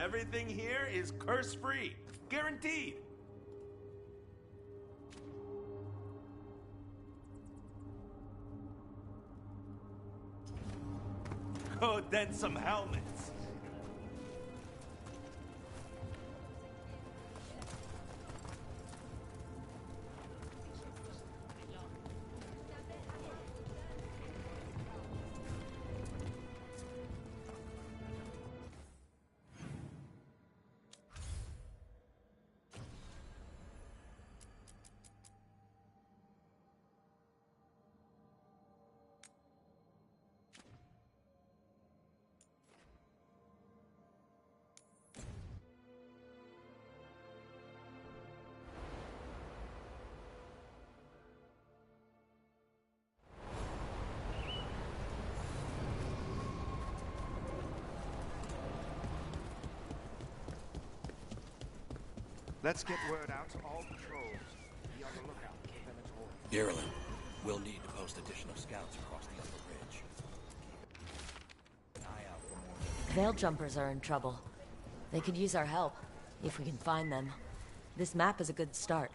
Everything here is curse-free. Guaranteed. Oh, then some helmets. Let's get word out to all patrols. Be on the lookout for Venom's horde. Ireland, we'll need to post additional scouts across the upper ridge. Keep an eye out for more. Veil jumpers are in trouble. They could use our help, if we can find them. This map is a good start.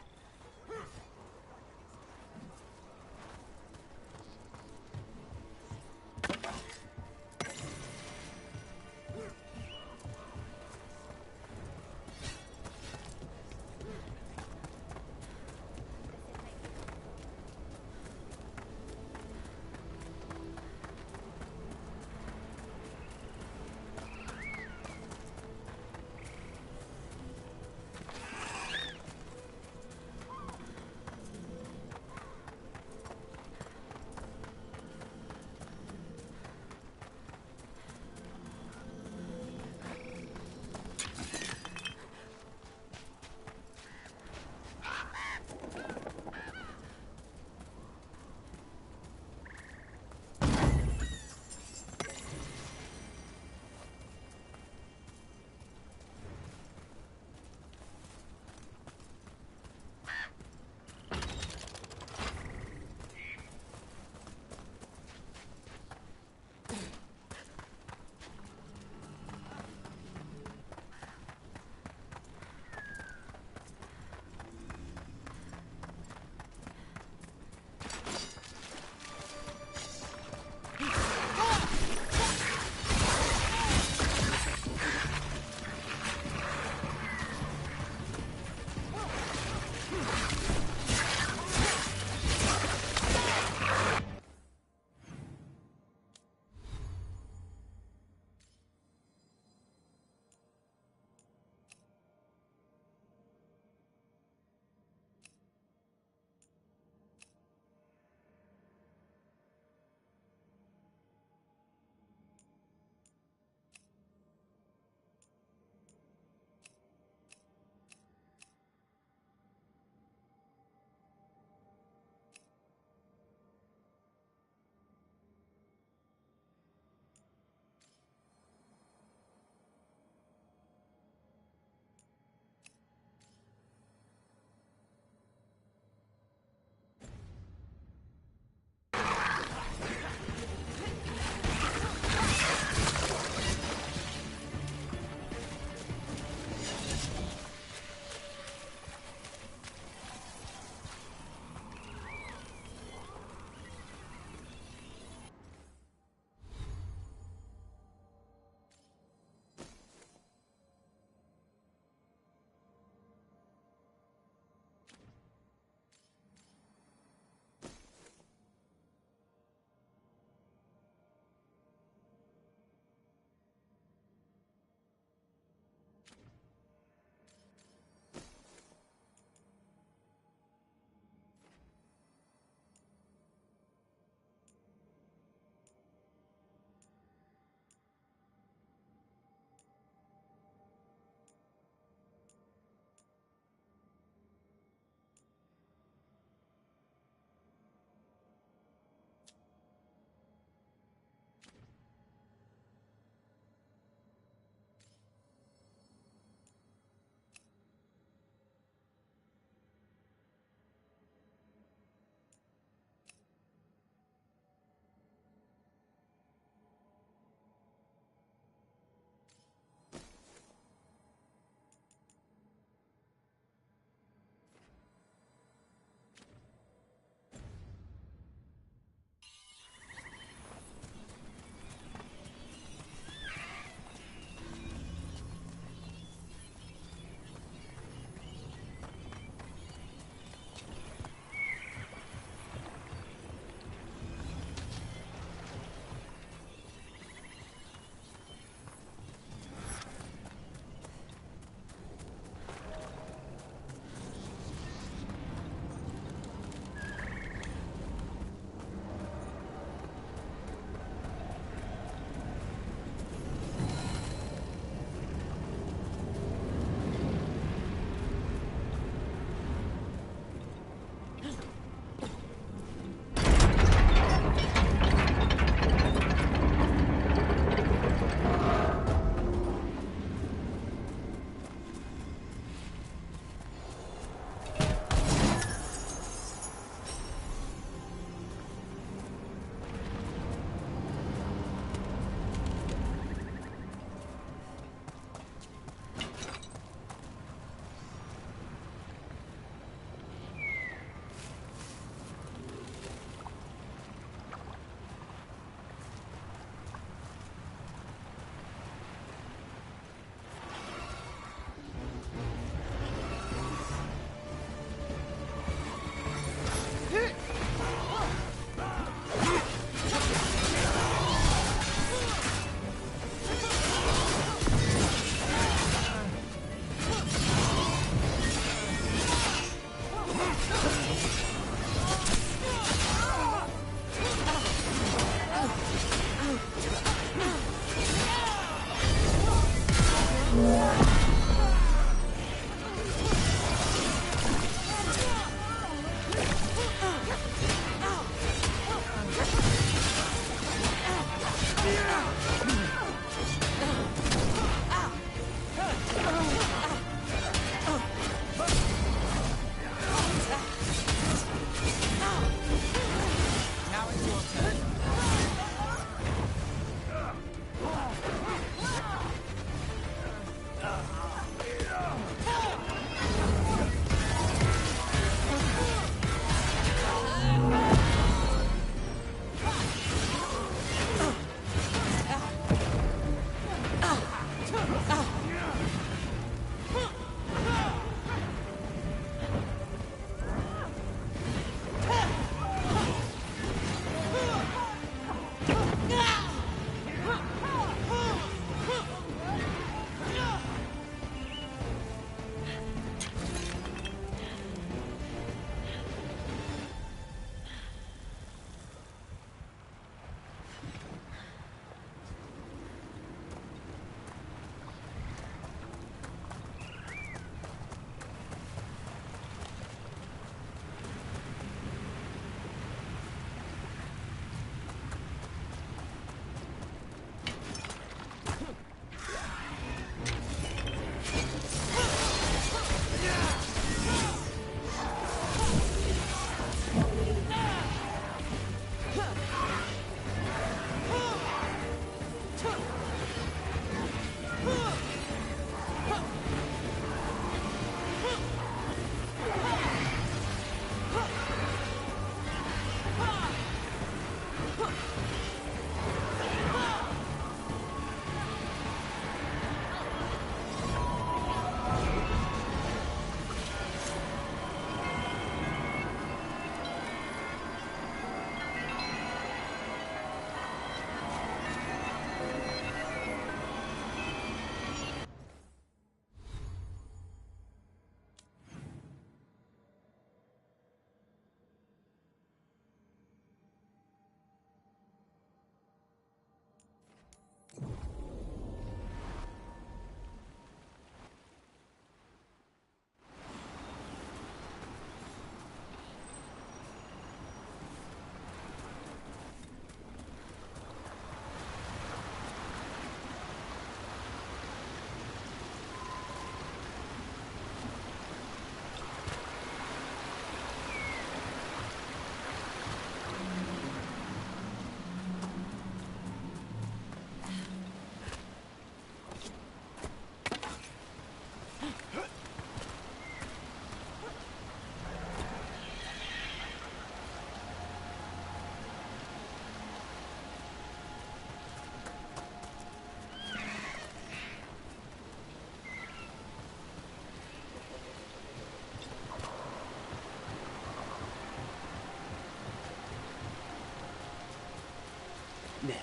Nev,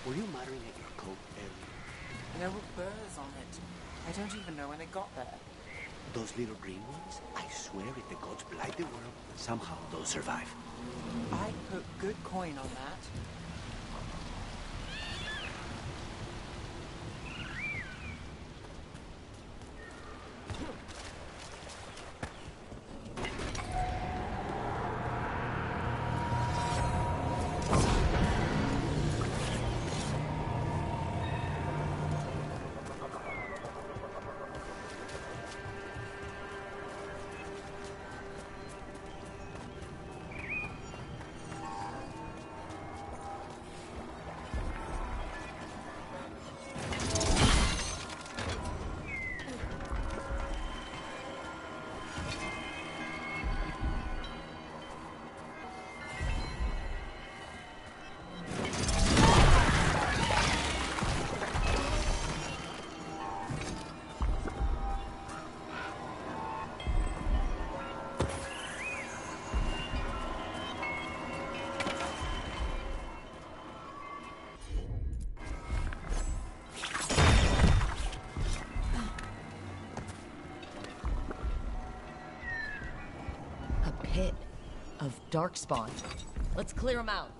were you muttering at your coat earlier? There were burrs on it. I don't even know when it got there. Those little green ones? I swear if the gods blight the world, somehow they'll survive. I put good coin on that. Pit of darkspawn. Let's clear them out.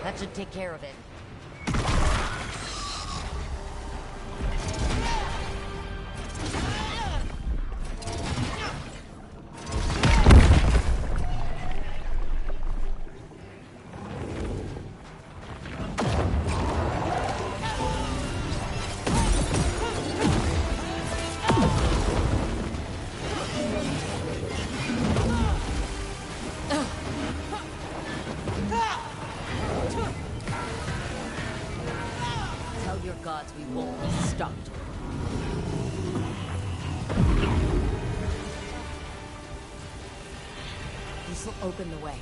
That should take care of it. Tell your gods we won't be stopped. This will open the way.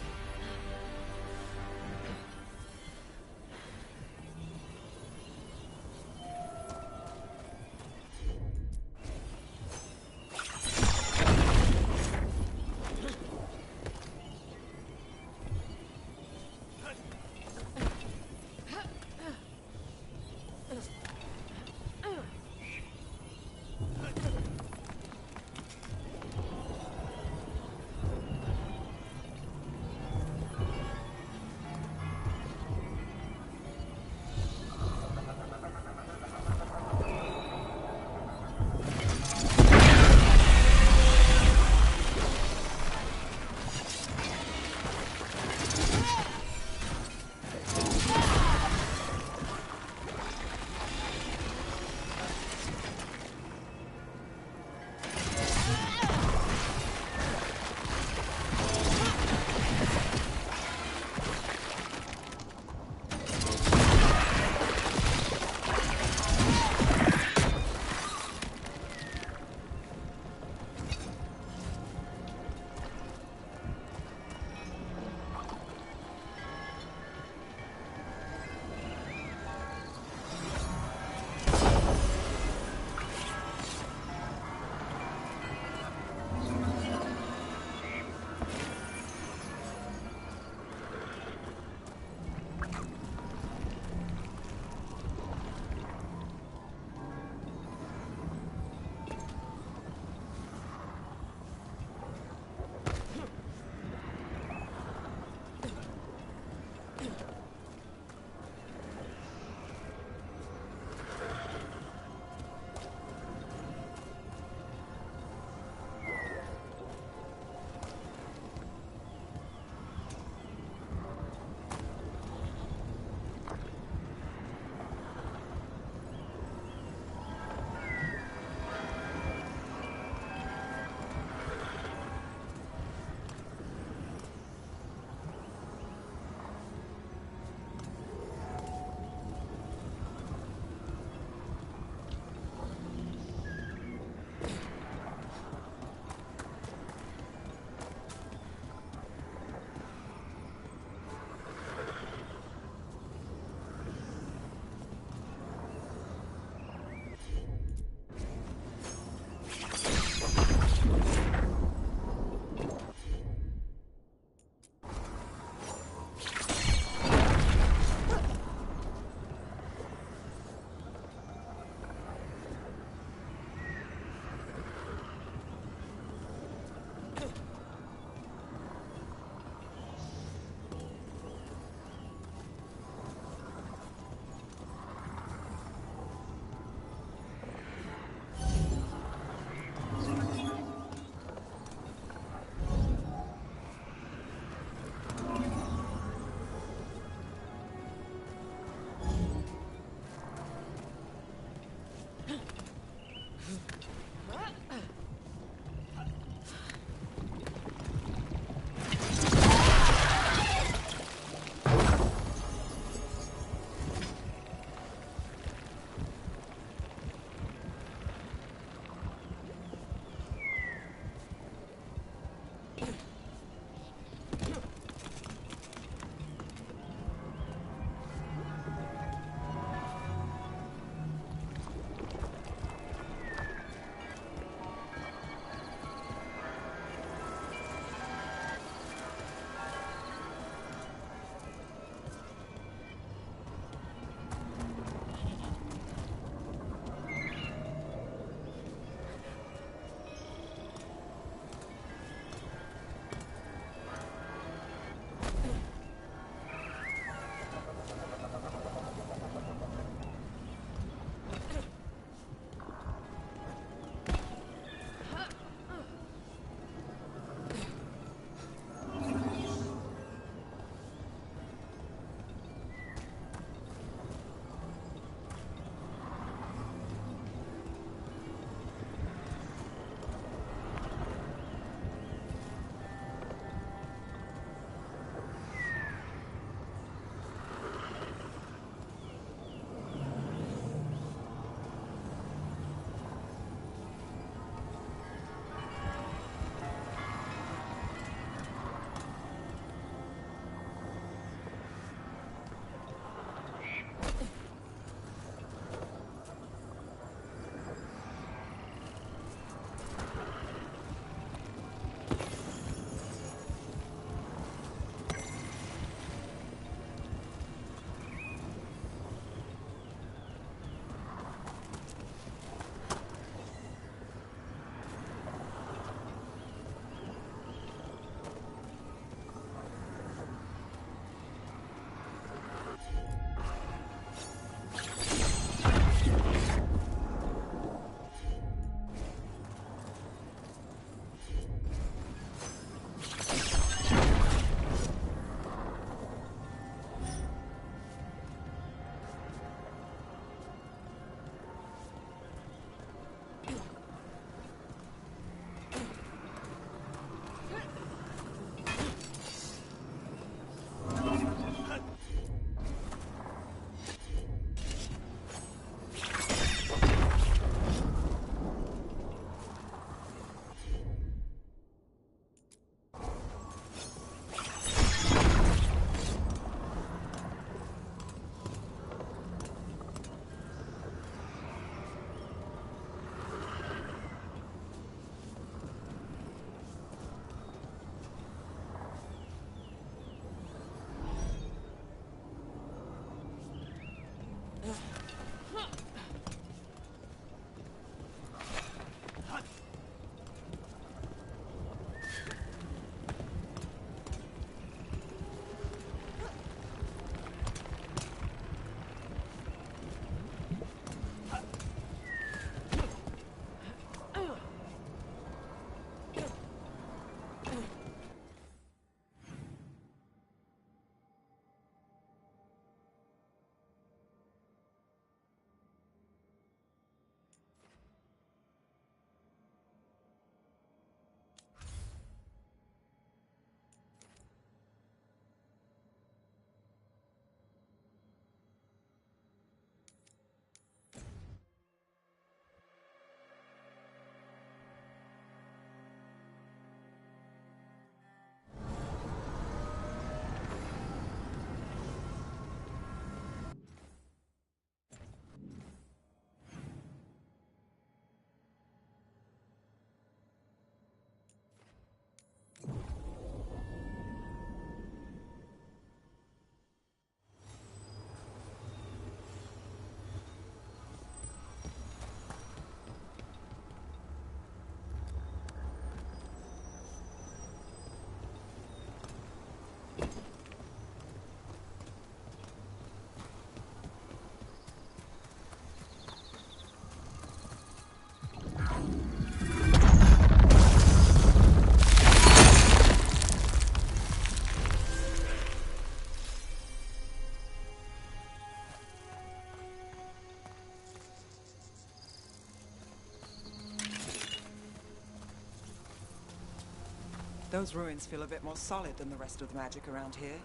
Those ruins feel a bit more solid than the rest of the magic around here.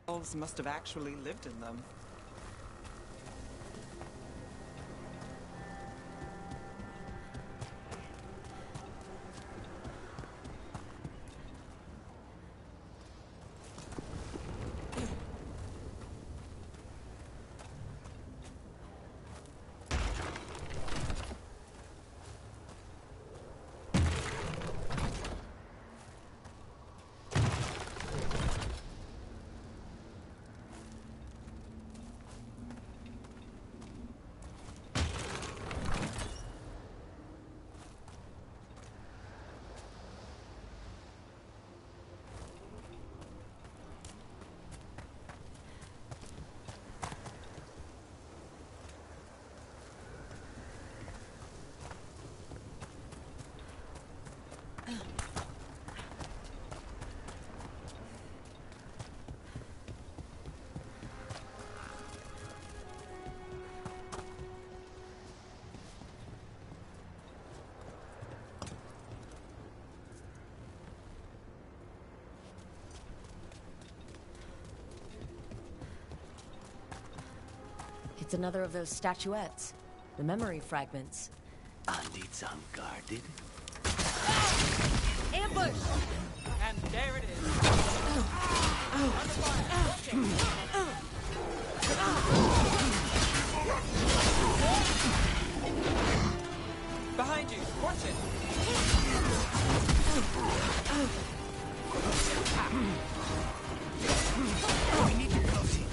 Elves must have actually lived in them. It's another of those statuettes. The memory fragments. And it's unguarded. Ambush! And there it is. Under fire. Watching. Behind you. Watch it. We need to close it.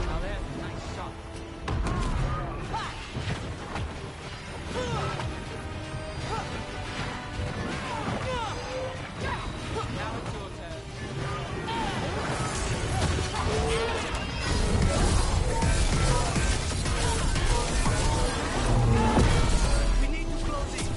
Now there's a nice shot. Now it's your turn. We need to close it.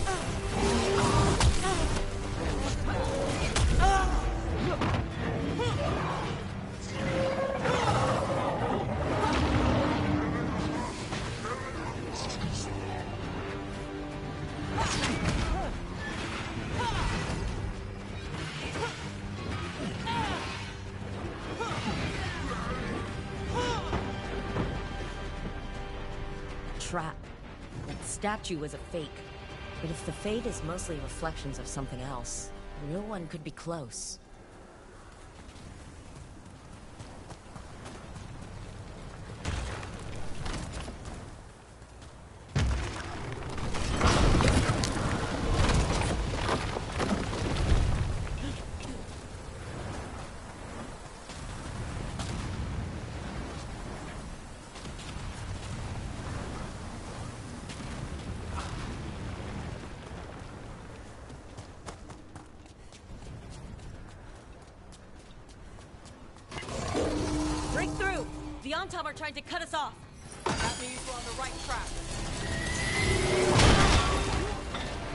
Trap. That statue was a fake. But if the fade is mostly reflections of something else, the real one could be close. Break through! The Ontom are trying to cut us off! That means we're on the right track.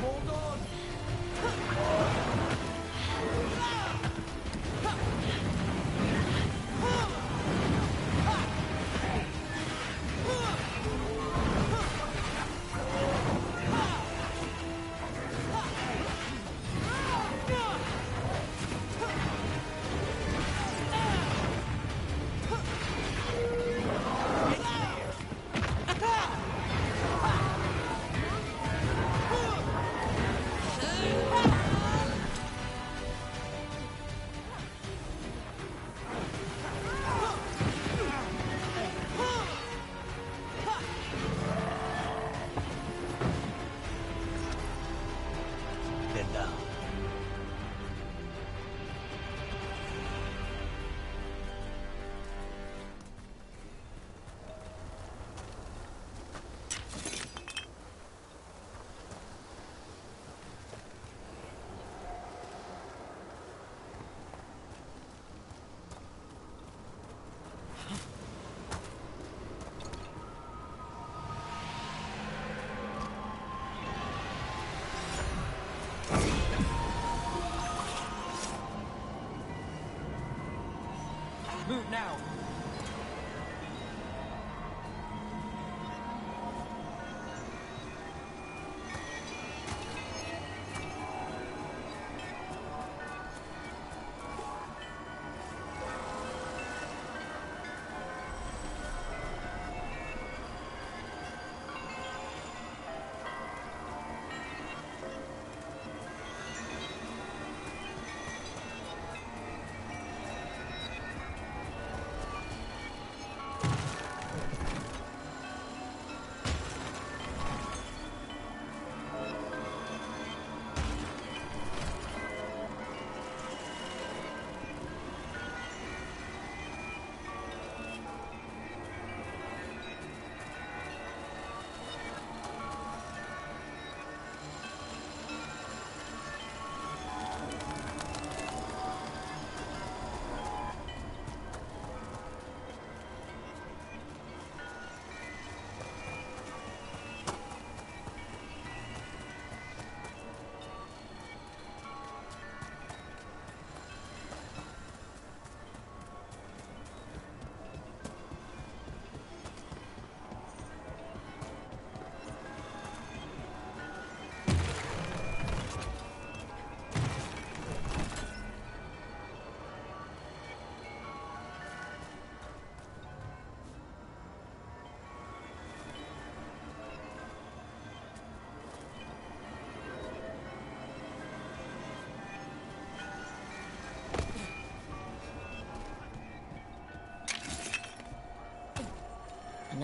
Hold on.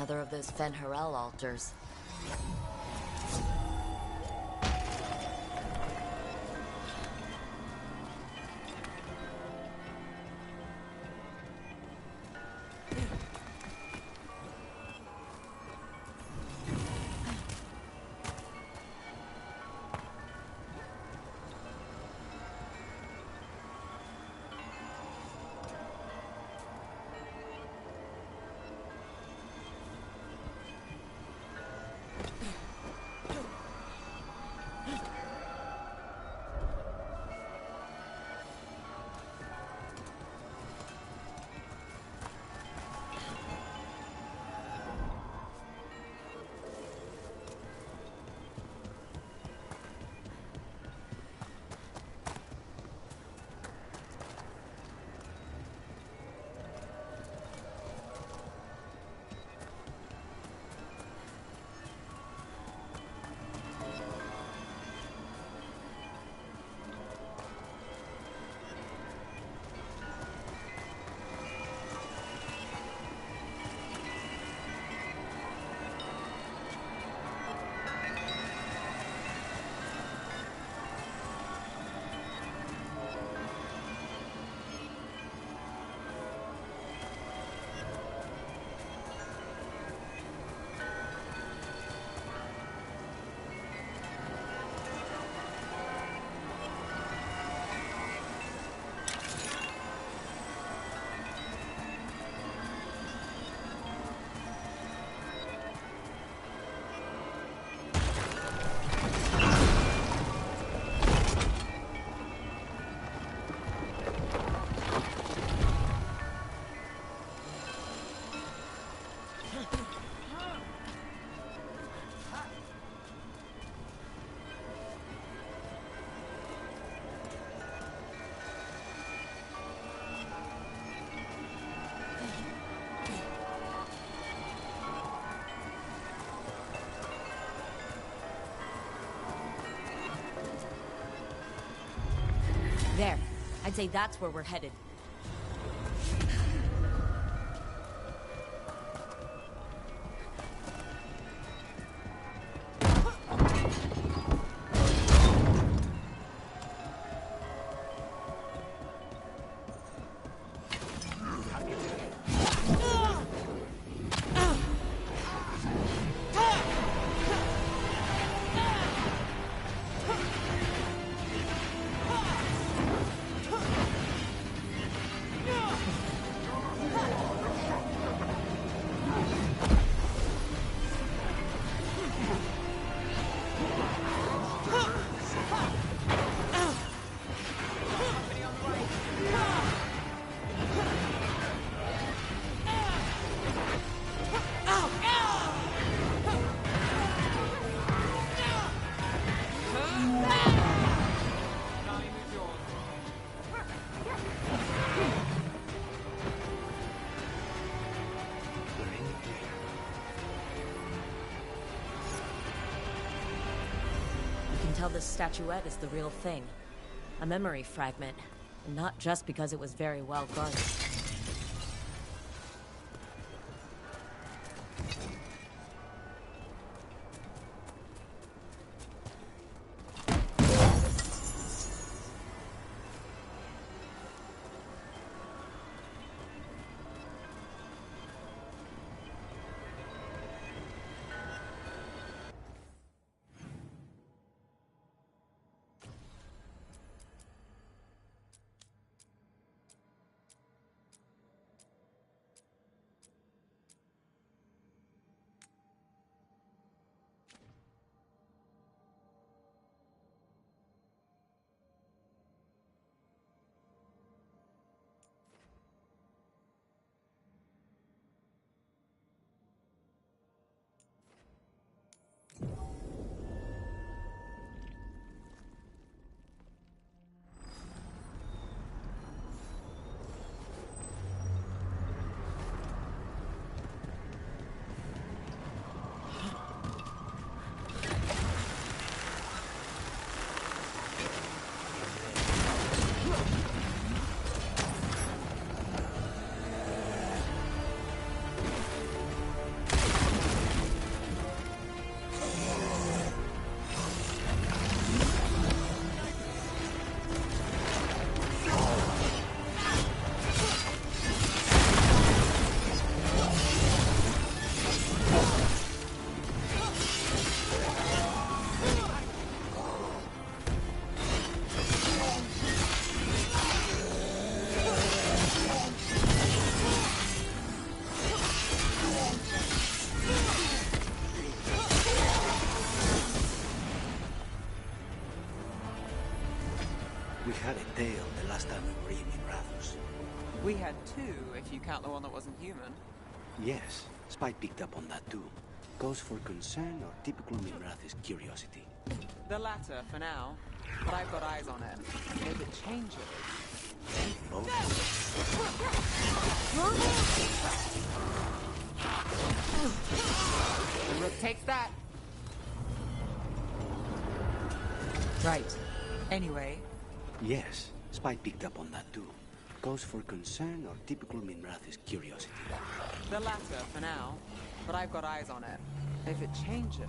another of those Fen'Harel altars. There. I'd say that's where we're headed. Tell this statuette is the real thing. A memory fragment. And not just because it was very well guarded. We had a tail the last time we were in Rathus. We had two, if you count the one that wasn't human. Yes, Spike picked up on that too. Cause for concern or typical Mimrath's curiosity? The latter, for now. But I've got eyes on it. If it changes... Both? The rook takes that. Right. Anyway, Yes, Spike picked up on that too. Cause for concern or typical Mimrath's curiosity? the latter, for now. But I've got eyes on it. If it changes...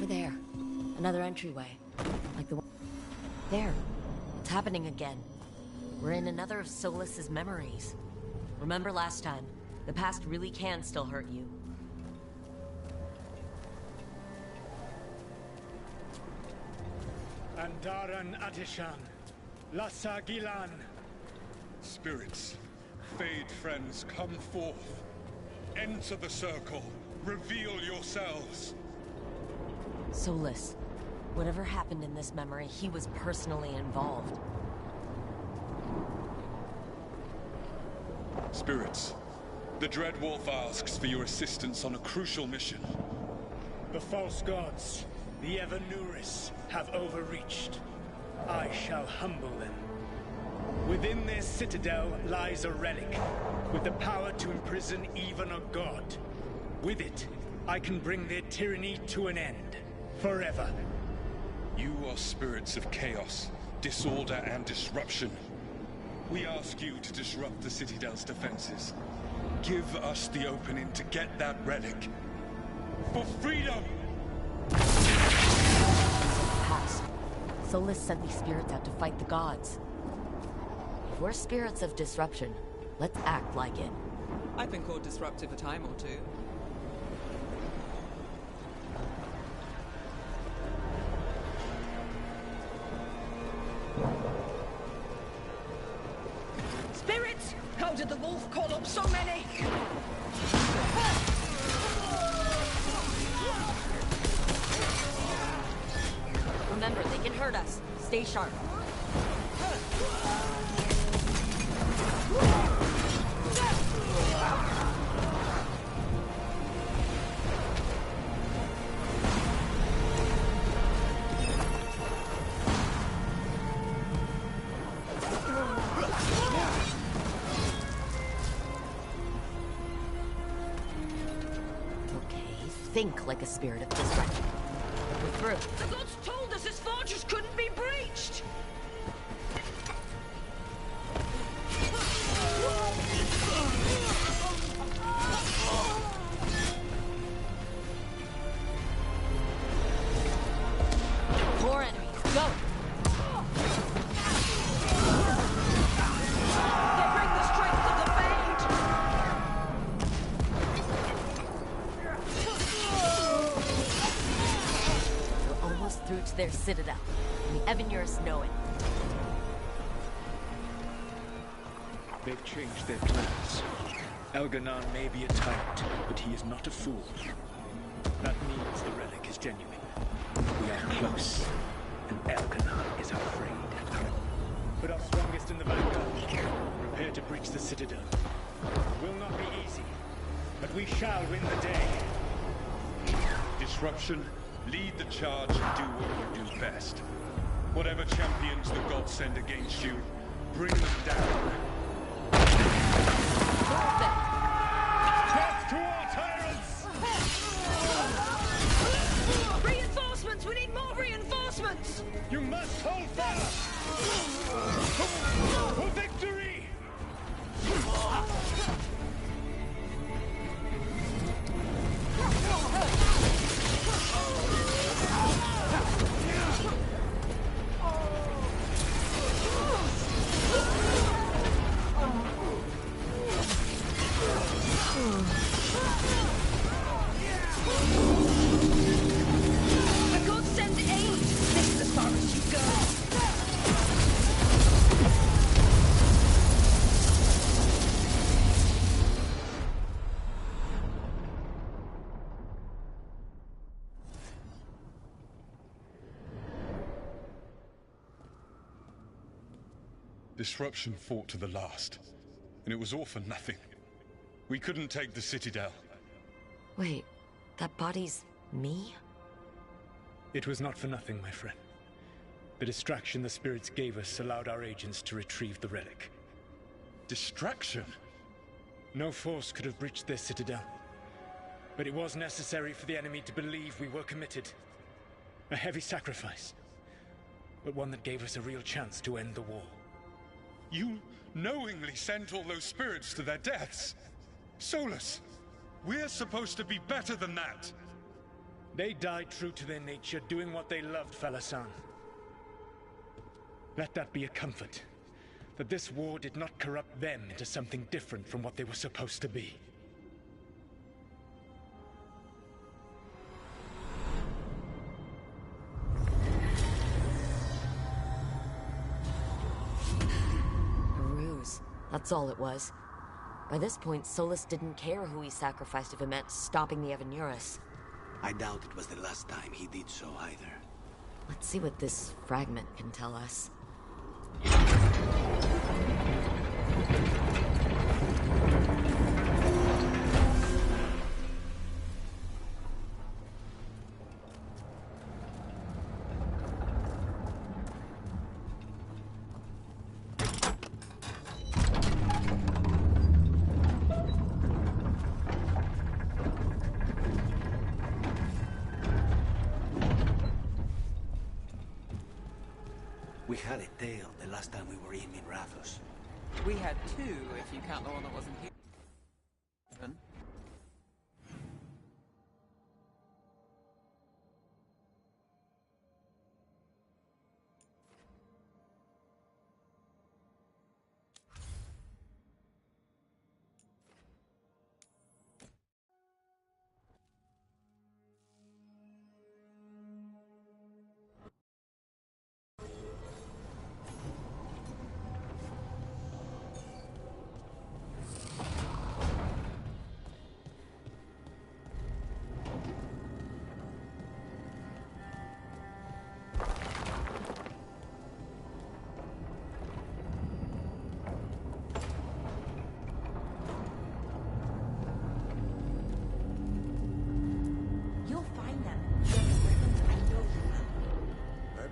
Over there. Another entryway. Like the one... There. It's happening again. We're in another of Solus's memories. Remember last time? The past really can still hurt you. Andaran Atishan, Lassa Gilan. Spirits, Fade friends, come forth. Enter the circle. Reveal yourselves. Solus. Whatever happened in this memory, he was personally involved. Spirits, the Dread Wolf asks for your assistance on a crucial mission. The false gods, the Evanuris, have overreached. I shall humble them. Within their citadel lies a relic, with the power to imprison even a god. With it, I can bring their tyranny to an end, forever. You are spirits of chaos, disorder, and disruption. We ask you to disrupt the Citadel's defenses. Give us the opening to get that relic. For freedom! Past. Solus sent these spirits out to fight the gods. If we're spirits of disruption, let's act like it. I've been called disruptive a time or two. Spirits! How did the wolf call up so many? Remember, they can hurt us. Stay sharp. think like a spirit of destruction. We're through. The gods told us this fortress couldn't be breached! More enemies, go! They bring the strength of the Fade! We're almost through to their citadel. And the Evanurus know it. They've changed their plans. Elganon may be a tyrant, but he is not a fool. That means the relic is genuine. We are close, and Elganon is afraid. Put our strongest in the vanguard. Prepare to breach the citadel. It will not be easy, but we shall win the day. Disruption, lead the charge and do what you do best. Whatever champions the gods send against you, bring them down. Death to our tyrants! Reinforcements! We need more reinforcements! You must hold fire! For victory! The gods send aid! This is as far as you go! Disruption fought to the last, and it was all for nothing. We couldn't take the Citadel. Wait, that body's me? It was not for nothing, my friend. The distraction the spirits gave us allowed our agents to retrieve the relic. Distraction? No force could have breached their citadel. But it was necessary for the enemy to believe we were committed. A heavy sacrifice, but one that gave us a real chance to end the war. You knowingly sent all those spirits to their deaths. Solus, we're supposed to be better than that. They died true to their nature, doing what they loved, Falasan. Let that be a comfort, that this war did not corrupt them into something different from what they were supposed to be. A ruse. That's all it was. By this point, Solus didn't care who he sacrificed if it meant stopping the Evanurus. I doubt it was the last time he did so either. Let's see what this fragment can tell us. We had a tail the last time we were in Rathos. We had two, if you count the one that wasn't here.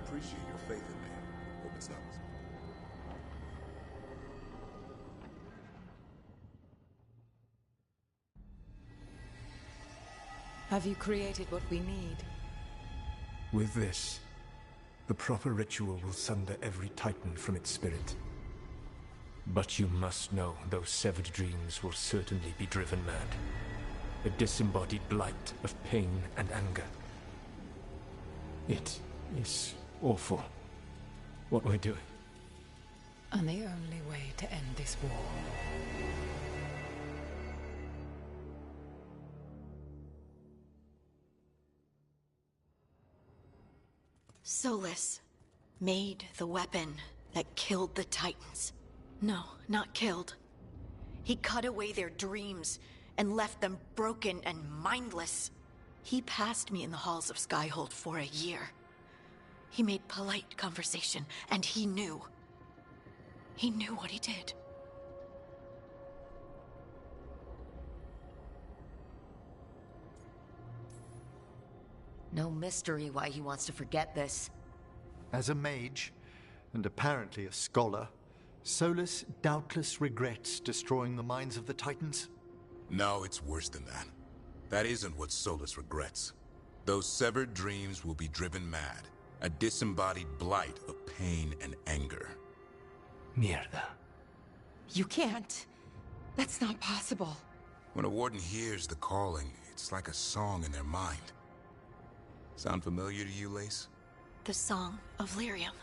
Appreciate your faith in me. Hope it's not. Have you created what we need? With this, the proper ritual will sunder every Titan from its spirit. But you must know those severed dreams will certainly be driven mad. A disembodied blight of pain and anger. It is awful what we're doing. And the only way to end this war. Solus made the weapon that killed the Titans. No, not killed. He cut away their dreams and left them broken and mindless. He passed me in the halls of Skyhold for a year. He made polite conversation, and he knew. He knew what he did. No mystery why he wants to forget this. As a mage, and apparently a scholar, Solus doubtless regrets destroying the minds of the Titans. No, it's worse than that. That isn't what Solus regrets. Those severed dreams will be driven mad. A disembodied blight of pain and anger. Mierda. You can't. That's not possible. When a warden hears the calling, it's like a song in their mind. Sound familiar to you, Lace? The song of Lyrium.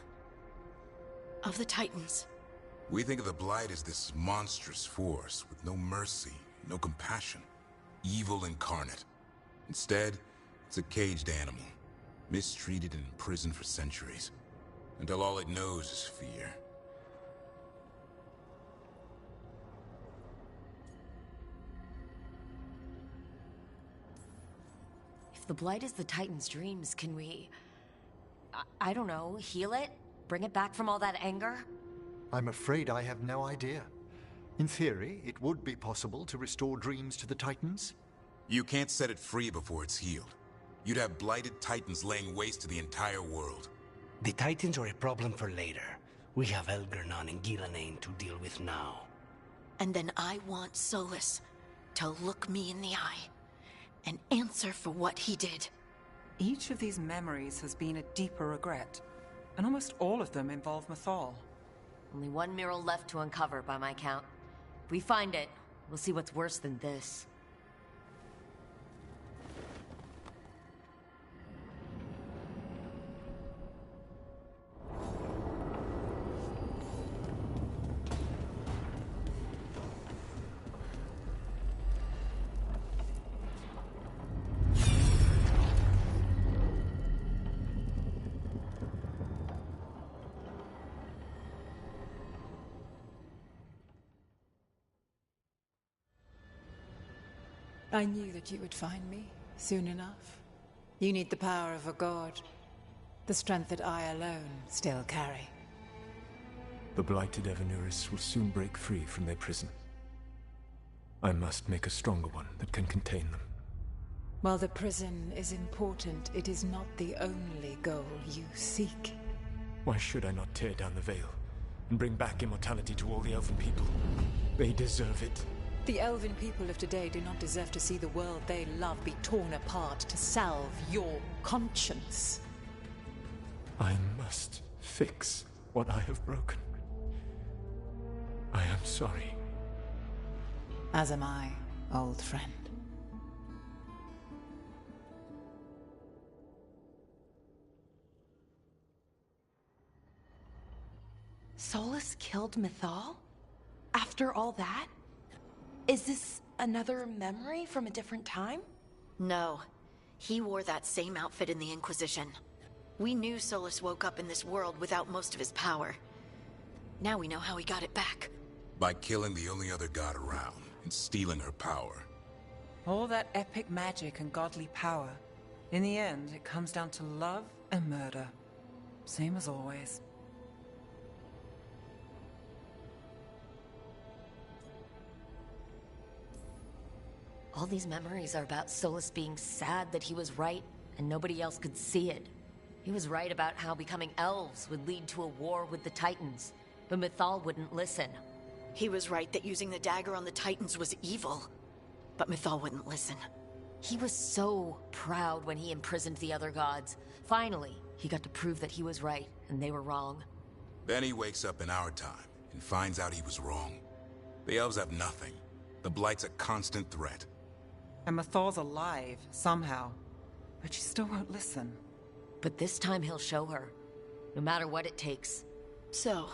Of the Titans. We think of the Blight as this monstrous force with no mercy, no compassion. Evil incarnate. Instead, it's a caged animal. Mistreated and imprisoned for centuries. Until all it knows is fear. If the Blight is the Titans' dreams, can we... I don't know, heal it? Bring it back from all that anger? I'm afraid I have no idea. In theory, it would be possible to restore dreams to the Titans. You can't set it free before it's healed. You'd have blighted Titans laying waste to the entire world. The Titans are a problem for later. We have Elgarnon and Gillanane to deal with now. And then I want Solus to look me in the eye and answer for what he did. Each of these memories has been a deeper regret, and almost all of them involve Mythal. Only one mural left to uncover, by my count. If we find it, we'll see what's worse than this. I knew that you would find me, soon enough. You need the power of a god. The strength that I alone still carry. The blighted Evanuris will soon break free from their prison. I must make a stronger one that can contain them. While the prison is important, it is not the only goal you seek. Why should I not tear down the veil and bring back immortality to all the Elven people? They deserve it. The Elven people of today do not deserve to see the world they love be torn apart to salve your conscience. I must fix what I have broken. I am sorry. As am I, old friend. Solus killed Mythal? After all that? Is this another memory from a different time? No. He wore that same outfit in the Inquisition. We knew Solus woke up in this world without most of his power. Now we know how he got it back. By killing the only other god around and stealing her power. All that epic magic and godly power. In the end, it comes down to love and murder. Same as always. All these memories are about Solus being sad that he was right and nobody else could see it. He was right about how becoming elves would lead to a war with the Titans, but Mythal wouldn't listen. He was right that using the dagger on the Titans was evil, but Mythal wouldn't listen. He was so proud when he imprisoned the other gods. Finally, he got to prove that he was right and they were wrong. Then he wakes up in our time and finds out he was wrong. The elves have nothing. The Blight's a constant threat. And Mythal's alive, somehow. But she still won't listen. But this time he'll show her. No matter what it takes. So,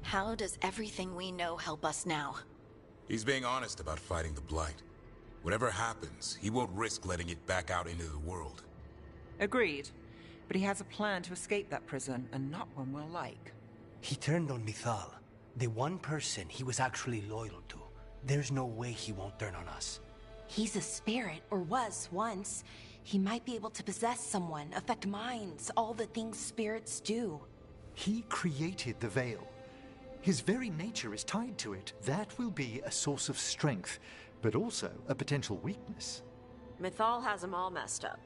how does everything we know help us now? He's being honest about fighting the Blight. Whatever happens, he won't risk letting it back out into the world. Agreed. But he has a plan to escape that prison, and not one we'll like. He turned on Mythal, the one person he was actually loyal to. There's no way he won't turn on us. He's a spirit, or was once. He might be able to possess someone, affect minds, all the things spirits do. He created the Veil. His very nature is tied to it. That will be a source of strength, but also a potential weakness. Mythal has him all messed up.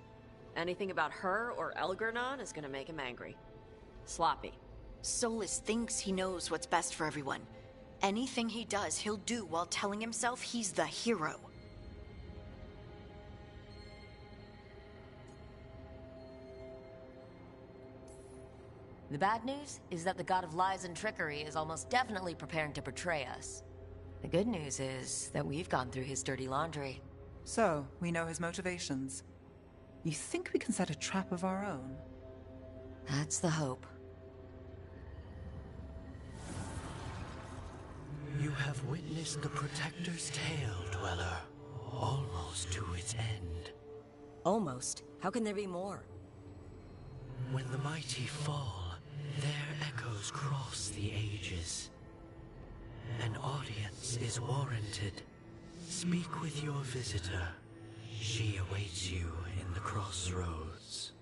Anything about her or Elgar'nan is gonna make him angry. Sloppy. Solus thinks he knows what's best for everyone. Anything he does, he'll do while telling himself he's the hero. The bad news is that the god of lies and trickery is almost definitely preparing to betray us. The good news is that we've gone through his dirty laundry. So, we know his motivations. You think we can set a trap of our own? That's the hope. You have witnessed the Protector's tale, Dweller, almost to its end. Almost? How can there be more? When the mighty fall, their echoes cross the ages. An audience is warranted. Speak with your visitor. She awaits you in the crossroads.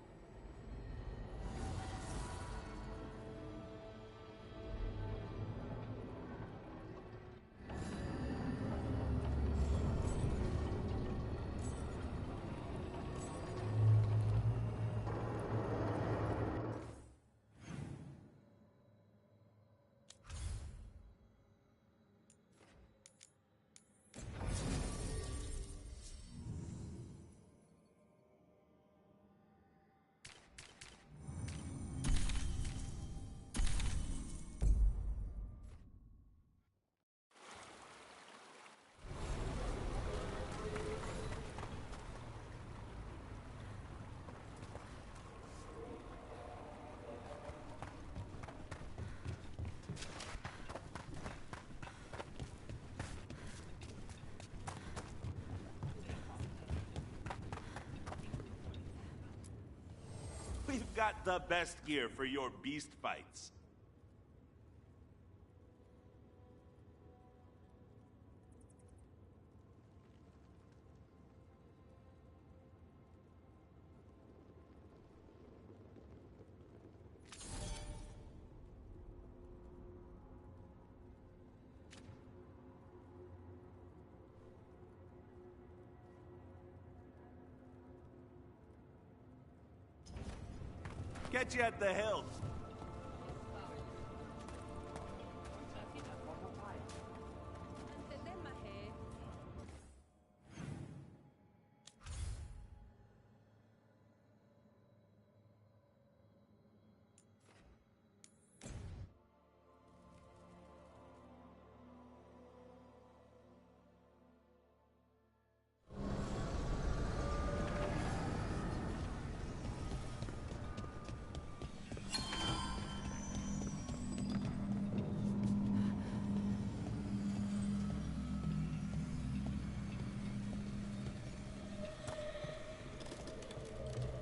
We've got the best gear for your beast fights. Get you at the hilt.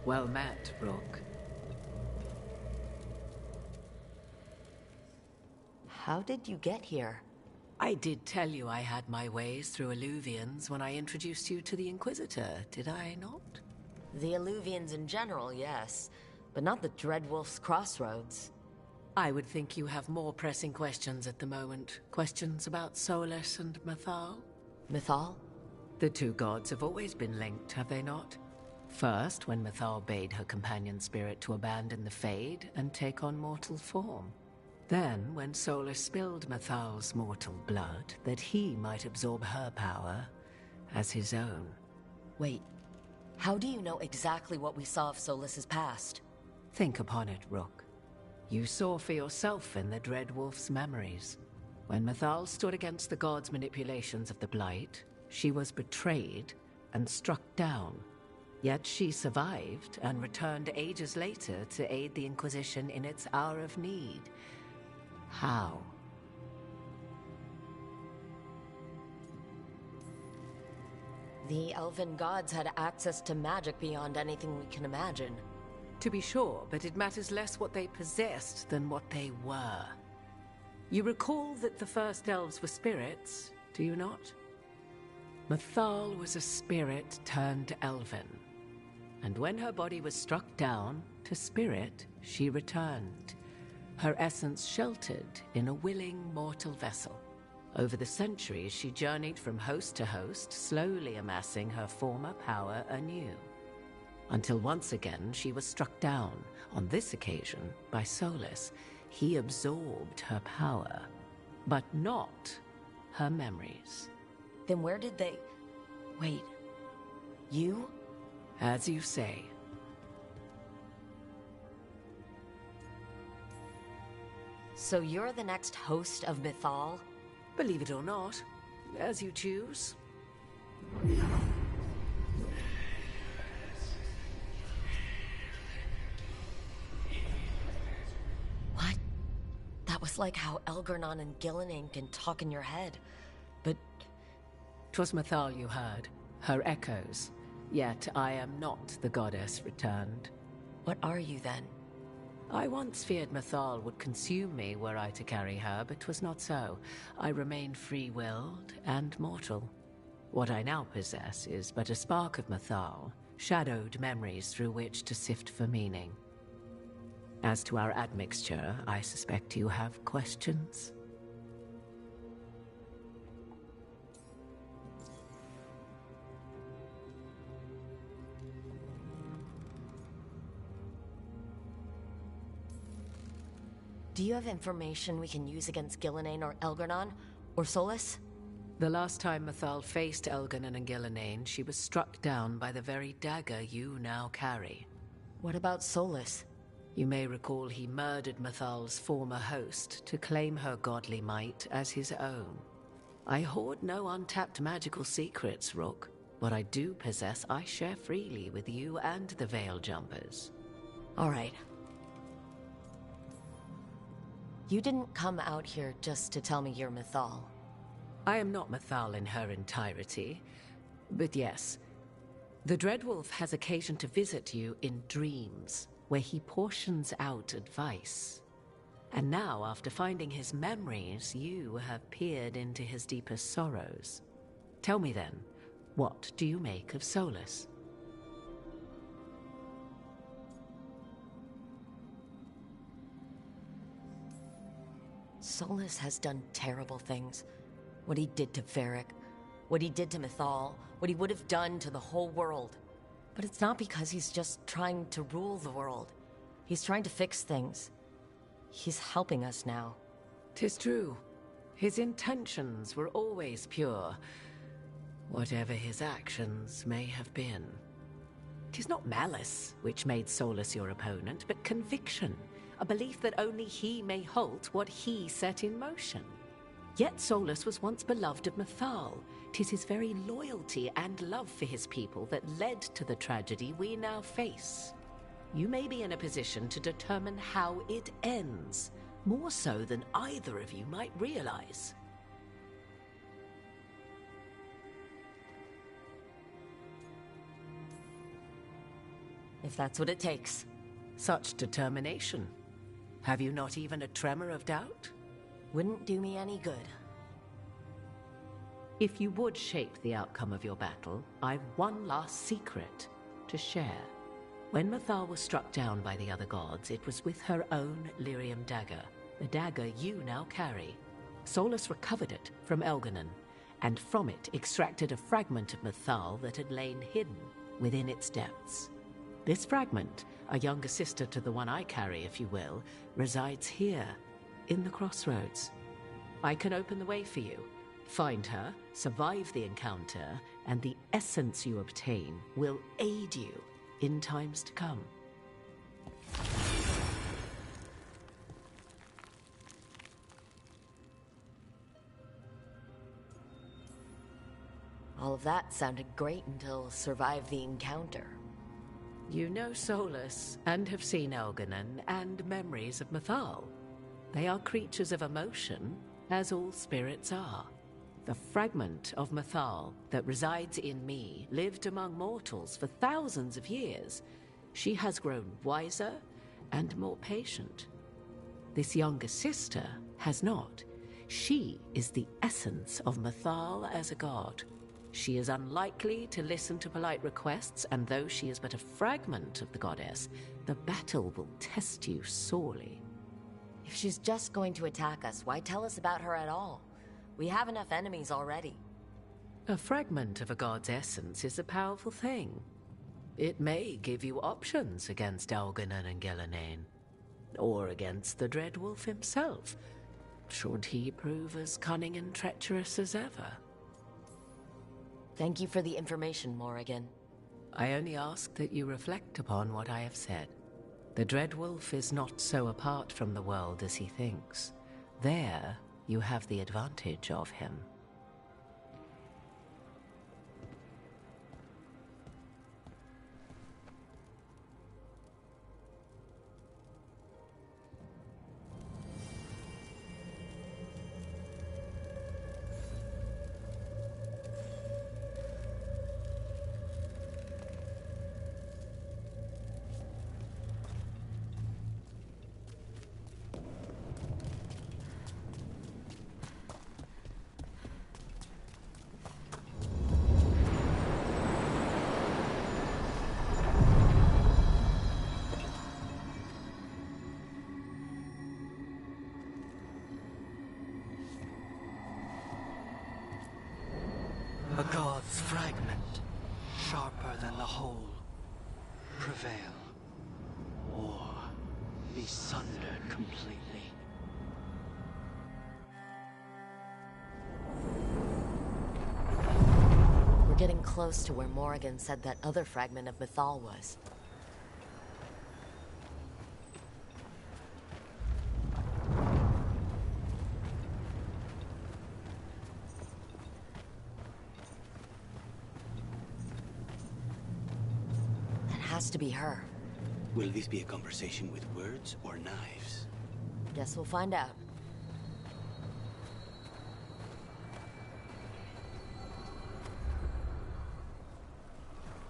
Well met, Brooke. How did you get here? I did tell you I had my ways through Illuvians when I introduced you to the Inquisitor, did I not? The Illuvians in general, yes. But not the Dreadwolf's Crossroads. I would think you have more pressing questions at the moment. Questions about Solus and Mythal? Mythal? The two gods have always been linked, have they not? First, when Mythal bade her companion spirit to abandon the Fade and take on mortal form. Then, when Solus spilled Mythal's mortal blood, that he might absorb her power as his own. Wait, how do you know exactly what we saw of Solas's past? Think upon it, Rook. You saw for yourself in the Dread Wolf's memories. When Mythal stood against the gods' manipulations of the Blight, she was betrayed and struck down. Yet she survived and returned ages later to aid the Inquisition in its hour of need. How? The elven gods had access to magic beyond anything we can imagine. To be sure, but it matters less what they possessed than what they were. You recall that the first elves were spirits, do you not? Mythal was a spirit turned elven. And when her body was struck down, to spirit she returned, her essence sheltered in a willing mortal vessel. Over the centuries, she journeyed from host to host, slowly amassing her former power anew. Until once again she was struck down, on this occasion by Solus. He absorbed her power, but not her memories. Then where did they... Wait, you? As you say. So you're the next host of Mythal? Believe it or not, as you choose. What? That was like how Elgarnon and Gillenane can talk in your head, but... 'Twas Mythal you heard, her echoes. Yet I am not the goddess returned. What are you then? I once feared Mythal would consume me were I to carry her, but 'twas not so. I remain free-willed and mortal. What I now possess is but a spark of Mythal, shadowed memories through which to sift for meaning. As to our admixture, I suspect you have questions. Do you have information we can use against Gillenane or Elgarnon? Or Solus? The last time Mythal faced Elgarnon and Gillenane, she was struck down by the very dagger you now carry. What about Solus? You may recall he murdered Mythal's former host to claim her godly might as his own. I hoard no untapped magical secrets, Rook. What I do possess, I share freely with you and the Veil Jumpers. All right. You didn't come out here just to tell me you're Mythal. I am not Mythal in her entirety, but yes. The Dreadwolf has occasion to visit you in dreams, where he portions out advice. And now, after finding his memories, you have peered into his deepest sorrows. Tell me then, what do you make of Solus? Solus has done terrible things. What he did to Varric, what he did to Mythal, what he would have done to the whole world. But it's not because he's just trying to rule the world. He's trying to fix things. He's helping us now. 'Tis true. His intentions were always pure, whatever his actions may have been. 'Tis not malice which made Solus your opponent, but conviction. A belief that only he may halt what he set in motion. Yet Solus was once beloved of Mythal. 'Tis his very loyalty and love for his people that led to the tragedy we now face. You may be in a position to determine how it ends, more so than either of you might realize. If that's what it takes. Such determination. Have you not even a tremor of doubt? Wouldn't do me any good. If you would shape the outcome of your battle, I've one last secret to share. When Mythal was struck down by the other gods, it was with her own lyrium dagger, the dagger you now carry. Solus recovered it from Elgarnon, and from it extracted a fragment of Mythal that had lain hidden within its depths. This fragment, a younger sister to the one I carry, if you will, resides here, in the crossroads. I can open the way for you. Find her, survive the encounter, and the essence you obtain will aid you in times to come. All of that sounded great until survive the encounter. You know Solus, and have seen Elganon, and memories of Mythal. They are creatures of emotion, as all spirits are. The fragment of Mythal that resides in me lived among mortals for thousands of years. She has grown wiser and more patient. This younger sister has not. She is the essence of Mythal as a god. She is unlikely to listen to polite requests, and though she is but a fragment of the goddess, the battle will test you sorely. If she's just going to attack us, why tell us about her at all? We have enough enemies already. A fragment of a god's essence is a powerful thing. It may give you options against Elganon and Gillenane, or against the Dread Wolf himself, should he prove as cunning and treacherous as ever. Thank you for the information, Morrigan. I only ask that you reflect upon what I have said. The Dread Wolf is not so apart from the world as he thinks. There, you have the advantage of him. A god's fragment, sharper than the whole. Prevail, or be sundered completely. We're getting close to where Morrigan said that other fragment of Mythal was. Has to be her. Will this be a conversation with words or knives? Guess we'll find out.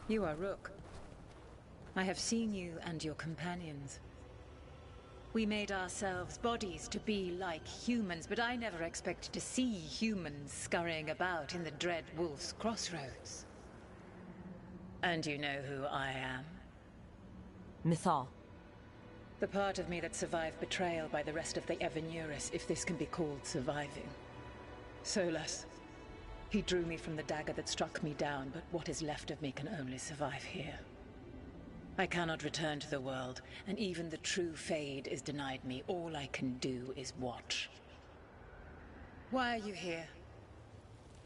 You are Rook. I have seen you and your companions. We made ourselves bodies to be like humans, but I never expected to see humans scurrying about in the Dread Wolf's crossroads. And you know who I am? Mythal. The part of me that survived betrayal by the rest of the Evanuris, if this can be called surviving. Solus. He drew me from the dagger that struck me down, but what is left of me can only survive here. I cannot return to the world, and even the true Fade is denied me. All I can do is watch. Why are you here?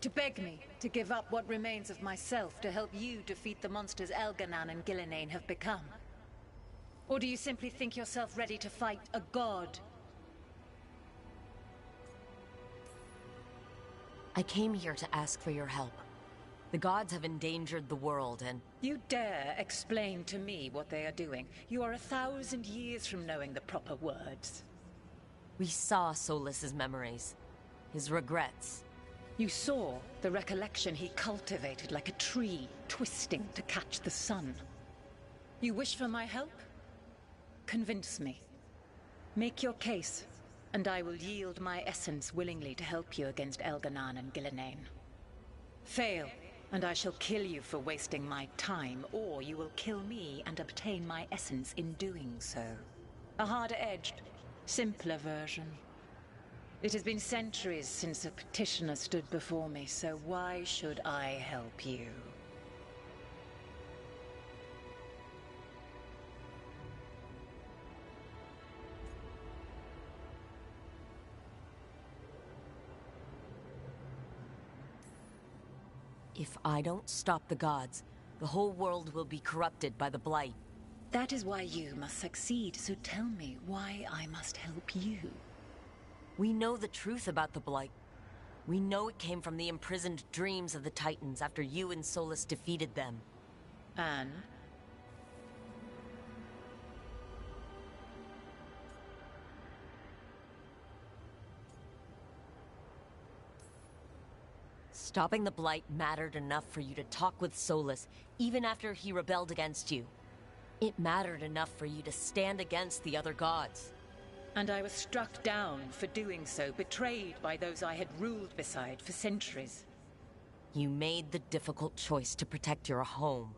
To beg me to give up what remains of myself to help you defeat the monsters Elganon and Gillenane have become? Or do you simply think yourself ready to fight a god? I came here to ask for your help. The gods have endangered the world and... You dare explain to me what they are doing? You are 1,000 years from knowing the proper words. We saw Solus's memories. His regrets. You saw the recollection he cultivated like a tree, twisting to catch the sun. You wish for my help? Convince me. Make your case, and I will yield my essence willingly to help you against Elganon and Gillenane. Fail, and I shall kill you for wasting my time, or you will kill me and obtain my essence in doing so. A harder-edged, simpler version. It has been centuries since a petitioner stood before me, so why should I help you? If I don't stop the gods, the whole world will be corrupted by the Blight. That is why you must succeed, so tell me why I must help you. We know the truth about the Blight. We know it came from the imprisoned dreams of the Titans after you and Solus defeated them. And? Stopping the Blight mattered enough for you to talk with Solus, even after he rebelled against you. It mattered enough for you to stand against the other gods. And I was struck down for doing so, betrayed by those I had ruled beside for centuries. You made the difficult choice to protect your home,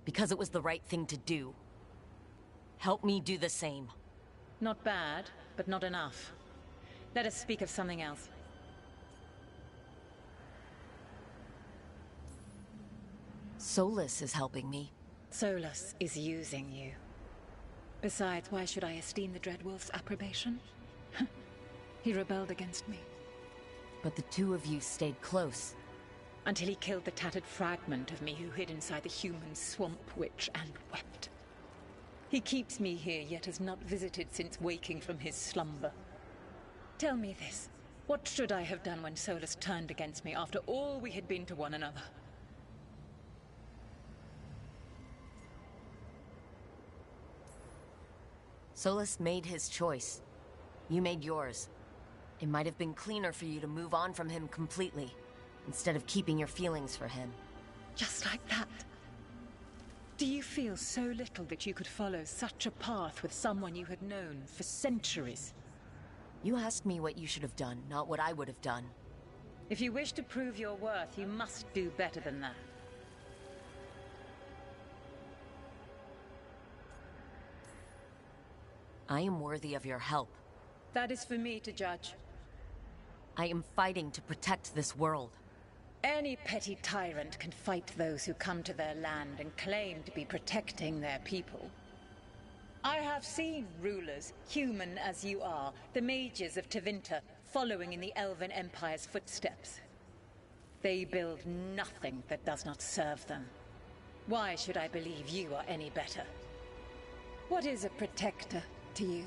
because it was the right thing to do. Help me do the same. Not bad, but not enough. Let us speak of something else. Solus is helping me. Solus is using you. Besides, why should I esteem the Dreadwolf's approbation? He rebelled against me. But the two of you stayed close. Until he killed the tattered fragment of me who hid inside the human swamp witch and wept. He keeps me here, yet has not visited since waking from his slumber. Tell me this. What should I have done when Solus turned against me after all we had been to one another? Solus made his choice. You made yours. It might have been cleaner for you to move on from him completely, instead of keeping your feelings for him. Just like that? Do you feel so little that you could follow such a path with someone you had known for centuries? You asked me what you should have done, not what I would have done. If you wish to prove your worth, you must do better than that. I am worthy of your help. That is for me to judge. I am fighting to protect this world. Any petty tyrant can fight those who come to their land and claim to be protecting their people. I have seen rulers, human as you are, the mages of Tevinter, following in the Elven Empire's footsteps. They build nothing that does not serve them. Why should I believe you are any better? What is a protector to you?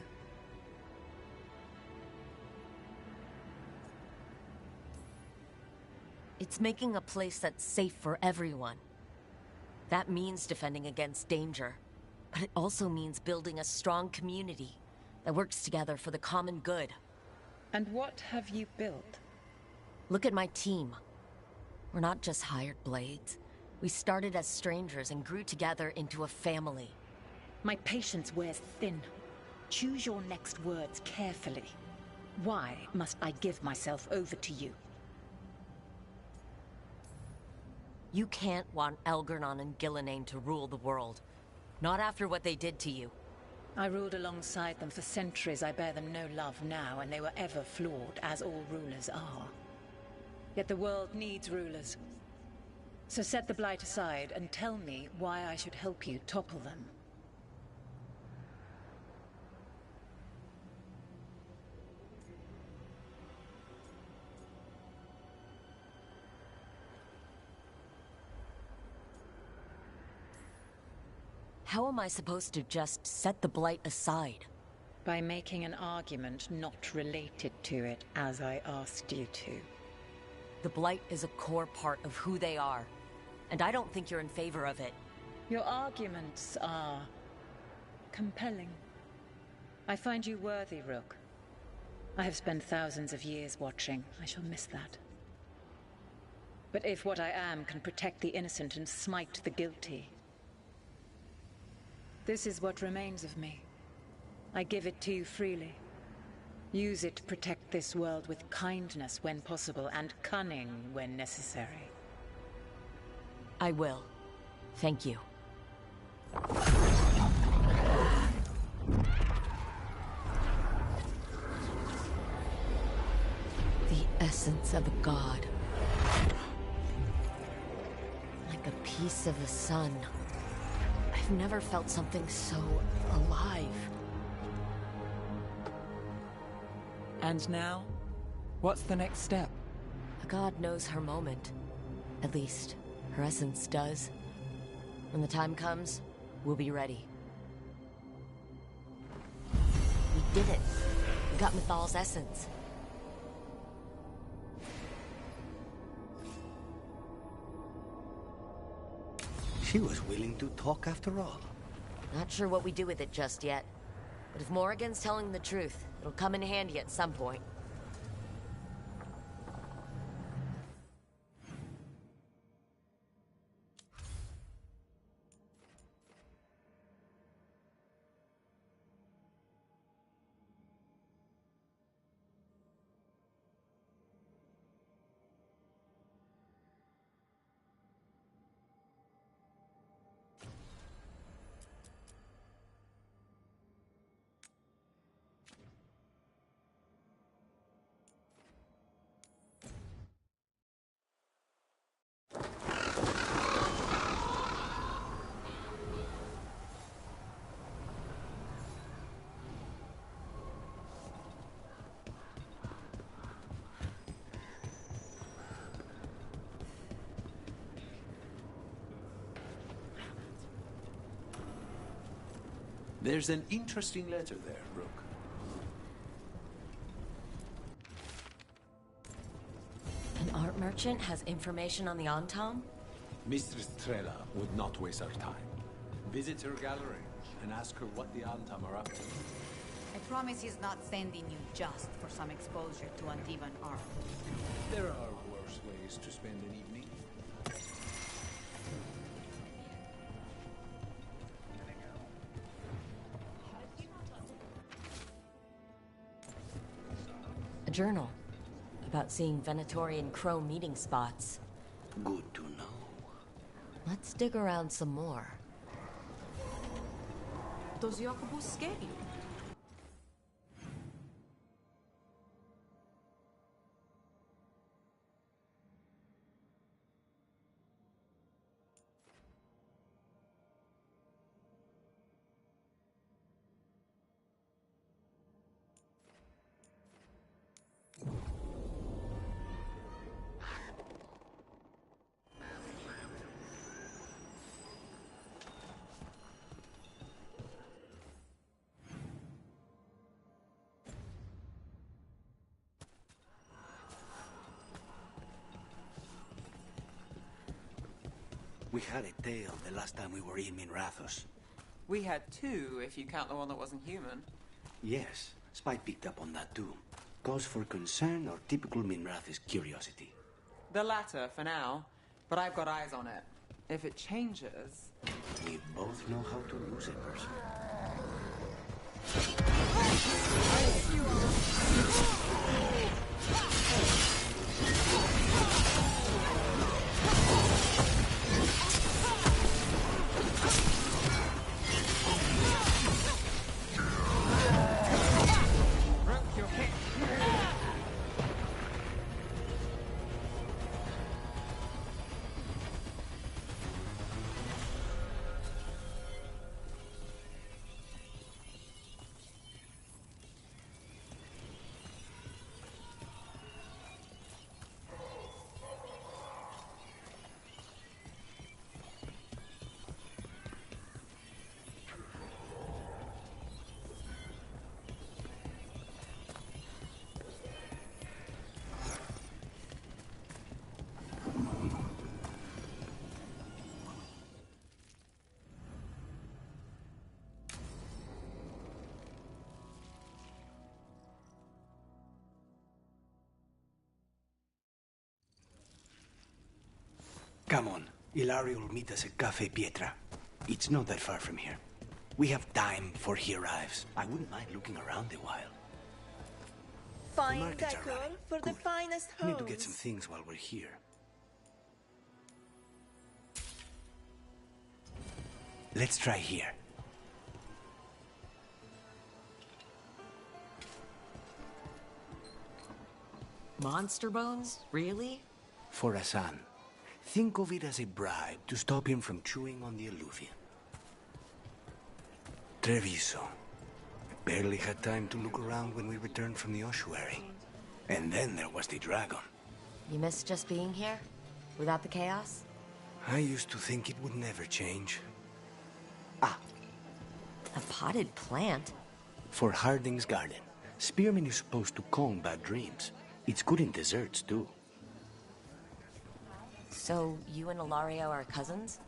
It's making a place that's safe for everyone. That means defending against danger, but it also means building a strong community that works together for the common good. And what have you built? Look at my team. We're not just hired blades. We started as strangers and grew together into a family. My patience wears thin. Choose your next words carefully. Why must I give myself over to you? You can't want Elgernon and Gillenane to rule the world. Not after what they did to you. I ruled alongside them for centuries. I bear them no love now, and they were ever flawed, as all rulers are. Yet the world needs rulers. So set the Blight aside and tell me why I should help you topple them. How am I supposed to just set the Blight aside? By making an argument not related to it, as I asked you to. The Blight is a core part of who they are, and I don't think you're in favor of it. Your arguments are compelling. I find you worthy, Rook. I have spent thousands of years watching. I shall miss that. But if what I am can protect the innocent and smite the guilty, this is what remains of me. I give it to you freely. Use it to protect this world with kindness when possible and cunning when necessary. I will. Thank you. The essence of a god. Like a piece of the sun. I've never felt something so alive. And now? What's the next step? A god knows her moment. At least, her essence does. When the time comes, we'll be ready. We did it. We got Mythal's essence. She was willing to talk after all. Not sure what we do with it just yet. But if Morrigan's telling the truth, it'll come in handy at some point. There's an interesting letter there, Brooke. An art merchant has information on the Antom? Mistress Trella would not waste our time. Visit her gallery and ask her what the Antam are up to. I promise he's not sending you just for some exposure to Antivan art. There are worse ways to spend an evening. A journal about seeing Venatorian Crow meeting spots. Good to know. Let's dig around some more. Does Jacobus scare you? We had a tale the last time we were in Minrathos. We had two, if you count the one that wasn't human. Yes, Spy picked up on that too. Cause for concern or typical Minrathos curiosity? The latter, for now. But I've got eyes on it. If it changes... We both know how to lose a person. Come on, Ilario will meet us at Cafe Pietra. It's not that far from here. We have time before he arrives. I wouldn't mind looking around a while. Fine decor for the finest We homes. need to get some things while we're here. Let's try here. Monster bones? Really? For Hassan. Think of it as a bribe to stop him from chewing on the Alluvian. Treviso. Barely had time to look around when we returned from the ossuary. And then there was the dragon. You miss just being here? Without the chaos? I used to think it would never change. A potted plant? For Harding's garden. Spearmint is supposed to calm bad dreams. It's good in desserts, too. So, you and Ilario are cousins?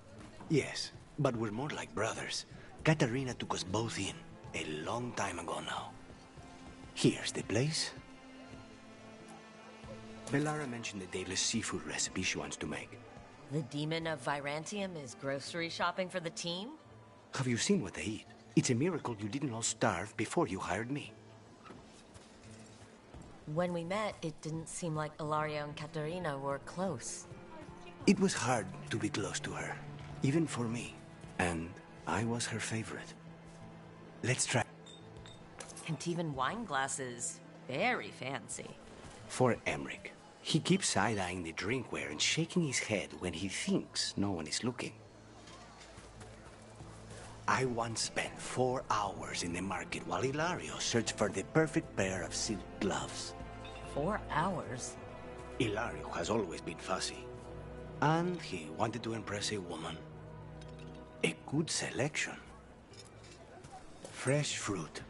Yes, but we're more like brothers. Katarina took us both in, a long time ago now. Here's the place. Bellara mentioned the daily seafood recipe she wants to make. The demon of Virantium is grocery shopping for the team? Have you seen what they eat? It's a miracle you didn't all starve before you hired me. When we met, it didn't seem like Ilario and Katarina were close. It was hard to be close to her, even for me. And I was her favorite. Let's try. And even wine glasses. Very fancy. For Emmerich. He keeps side-eyeing the drinkware and shaking his head when he thinks no one is looking. I once spent 4 hours in the market while Ilario searched for the perfect pair of silk gloves. 4 hours? Ilario has always been fussy. And he wanted to impress a woman. A good selection. Fresh fruit.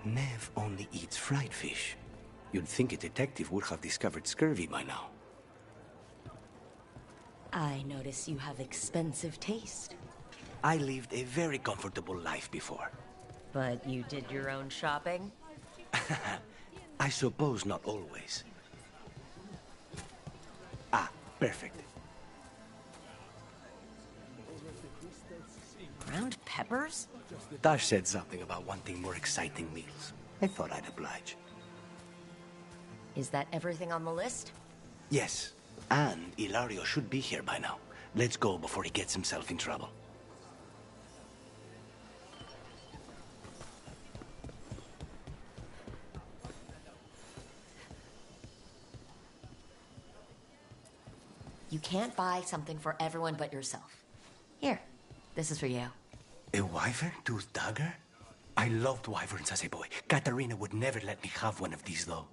Nev only eats fried fish. You'd think a detective would have discovered scurvy by now. I notice you have expensive taste. I lived a very comfortable life before. But you did your own shopping? I suppose not always. Perfect. Ground peppers? Tash said something about wanting more exciting meals. I thought I'd oblige. Is that everything on the list? Yes, and Ilario should be here by now. Let's go before he gets himself in trouble. You can't buy something for everyone but yourself. Here, this is for you. A wyvern-toothed dagger? I loved wyverns as a boy. Katarina would never let me have one of these, though.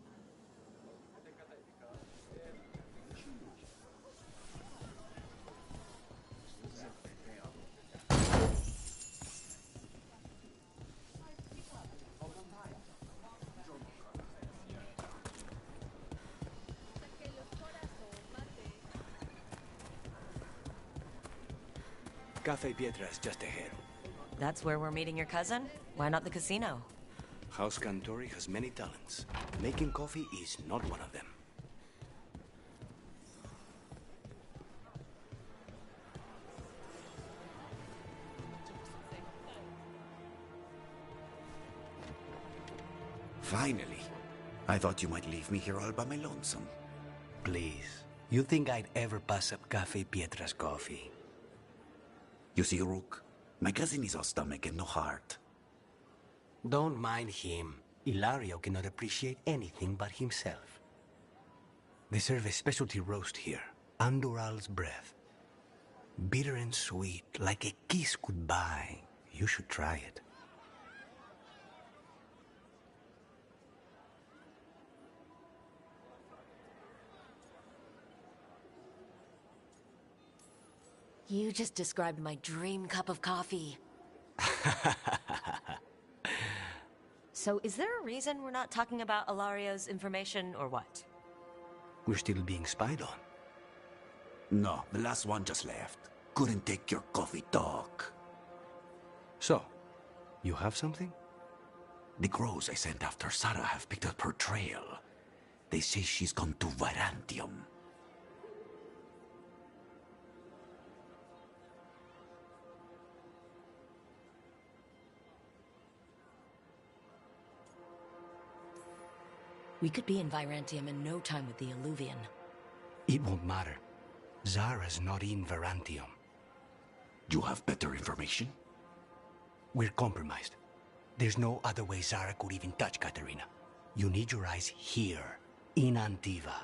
Cafe Pietra is just ahead. That's where we're meeting your cousin? Why not the casino? House Cantori has many talents. Making coffee is not one of them. Finally. I thought you might leave me here all by my lonesome. Please. You think I'd ever pass up Cafe Pietra's coffee? You see, Rook, my cousin is all stomach and no heart. Don't mind him. Ilario cannot appreciate anything but himself. They serve a specialty roast here, Andoral's breath. Bitter and sweet, like a kiss goodbye. You should try it. You just described my dream cup of coffee. So is there a reason we're not talking about Ilario's information or what? We're still being spied on. No, the last one just left. Couldn't take your coffee talk. So, you have something? The crows I sent after Sarah have picked up her trail. They say she's gone to Virantium. We could be in Virantium in no time with the Illuvian. It won't matter. Zara's not in Virantium. You have better information? We're compromised. There's no other way Zara could even touch Katarina. You need your eyes here, in Antiva.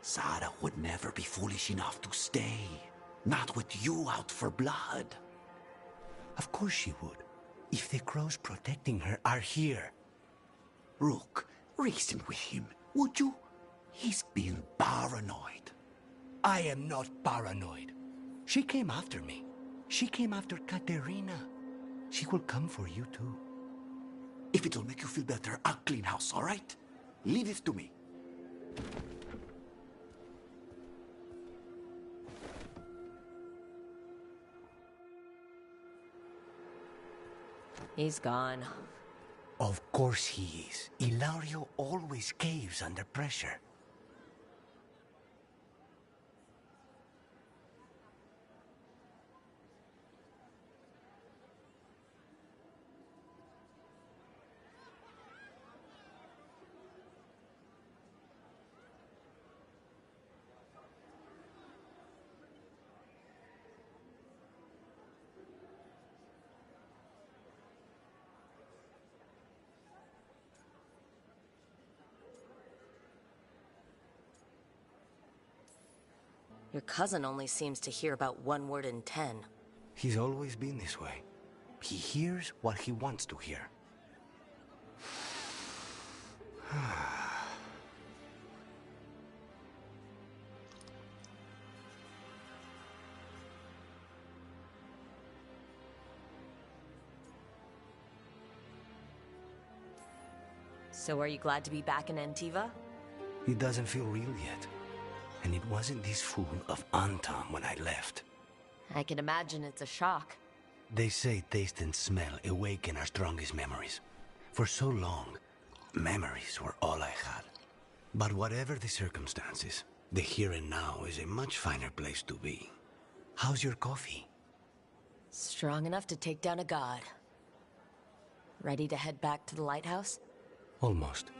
Zara would never be foolish enough to stay. Not with you out for blood. Of course she would. If the crows protecting her are here. Rook, reason with him, would you? He's being paranoid. I am not paranoid. She came after me. She came after Katerina. She will come for you too. If it'll make you feel better, I'll clean house, all right? Leave it to me. He's gone. Of course he is. Ilario always caves under pressure. Your cousin only seems to hear about 1 word in 10. He's always been this way. He hears what he wants to hear. So are you glad to be back in Antiva? It doesn't feel real yet. And it wasn't this fool of Antam when I left. I can imagine it's a shock. They say taste and smell awaken our strongest memories. For so long, memories were all I had. But whatever the circumstances, the here and now is a much finer place to be. How's your coffee? Strong enough to take down a god. Ready to head back to the lighthouse? Almost.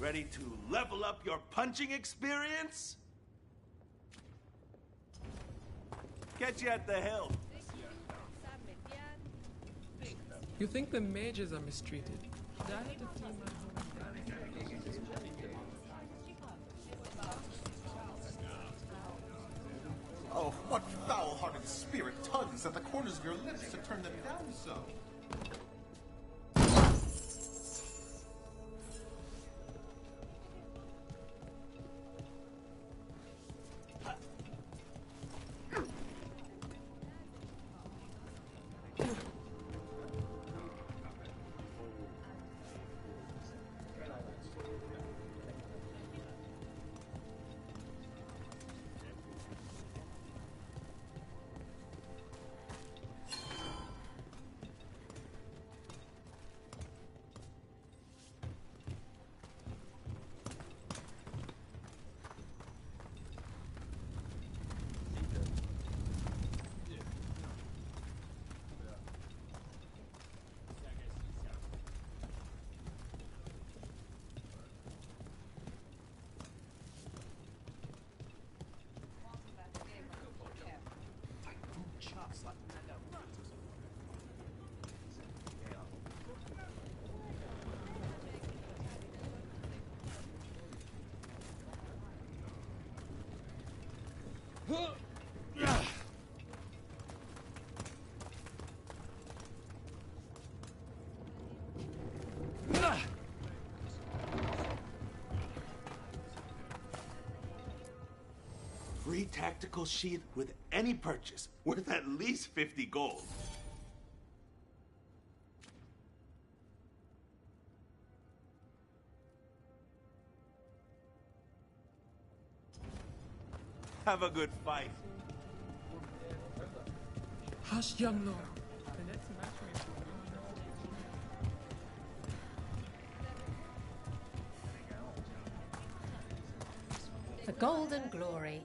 Ready to level up your punching experience? Catch you at the hill. You think the mages are mistreated? Oh, what foul-hearted spirit tugs at the corners of your lips to turn them down so. Free tactical sheath with any purchase, worth at least 50 gold. Have a good fight. Hush, young lord. For golden glory.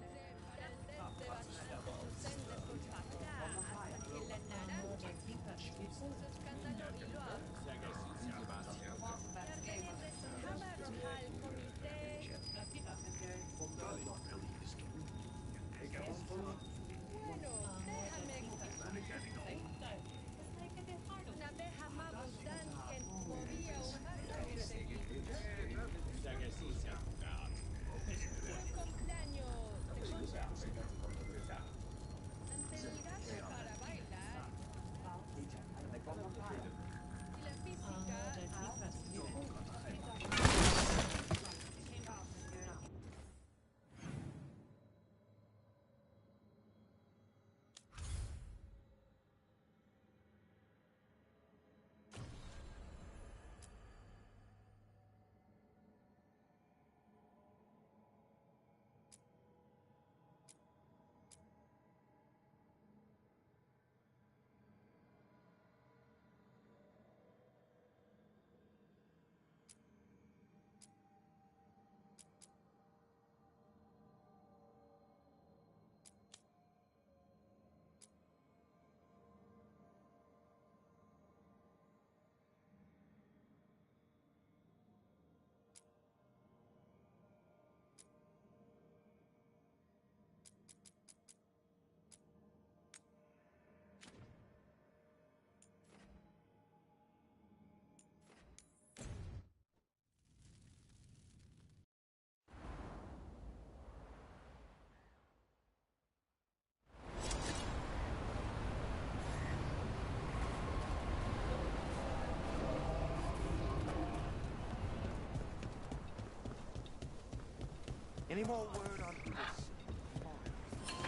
Any more word on this?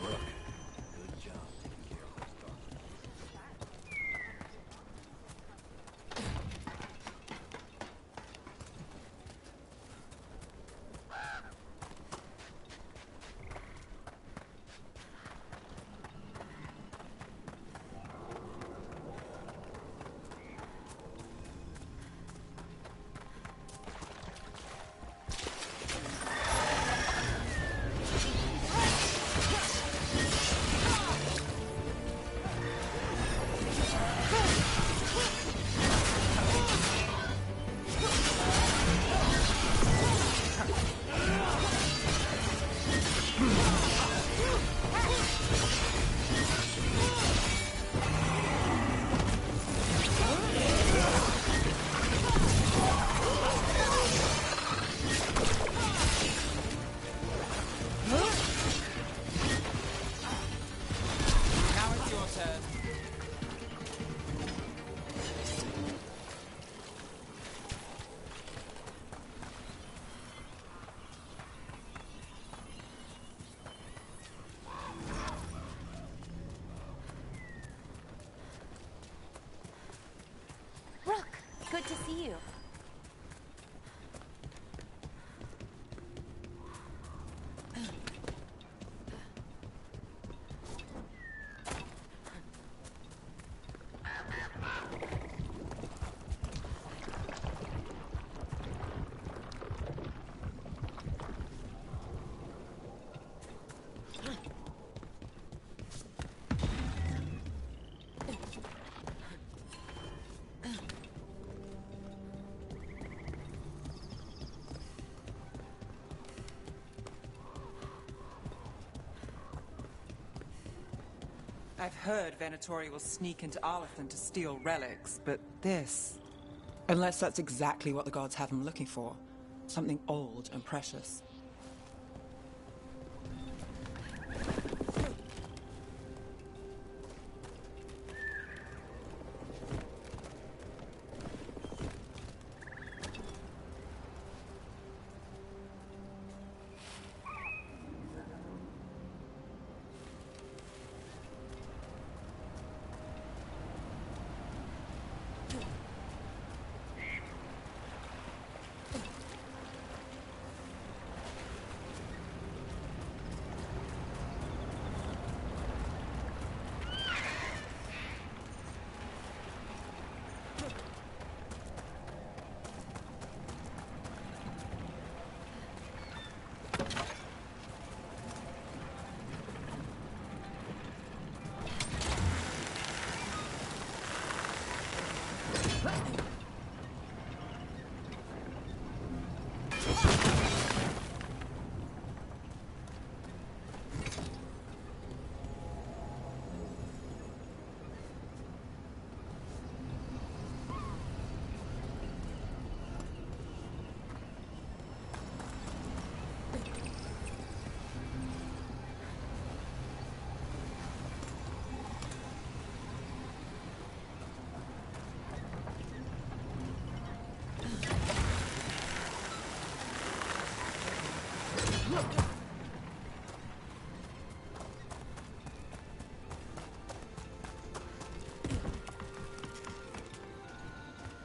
Look, good job taking care of those dogs. Good to see you. I've heard Venatori will sneak into Arlathan to steal relics, but this... Unless that's exactly what the gods have him looking for. Something old and precious.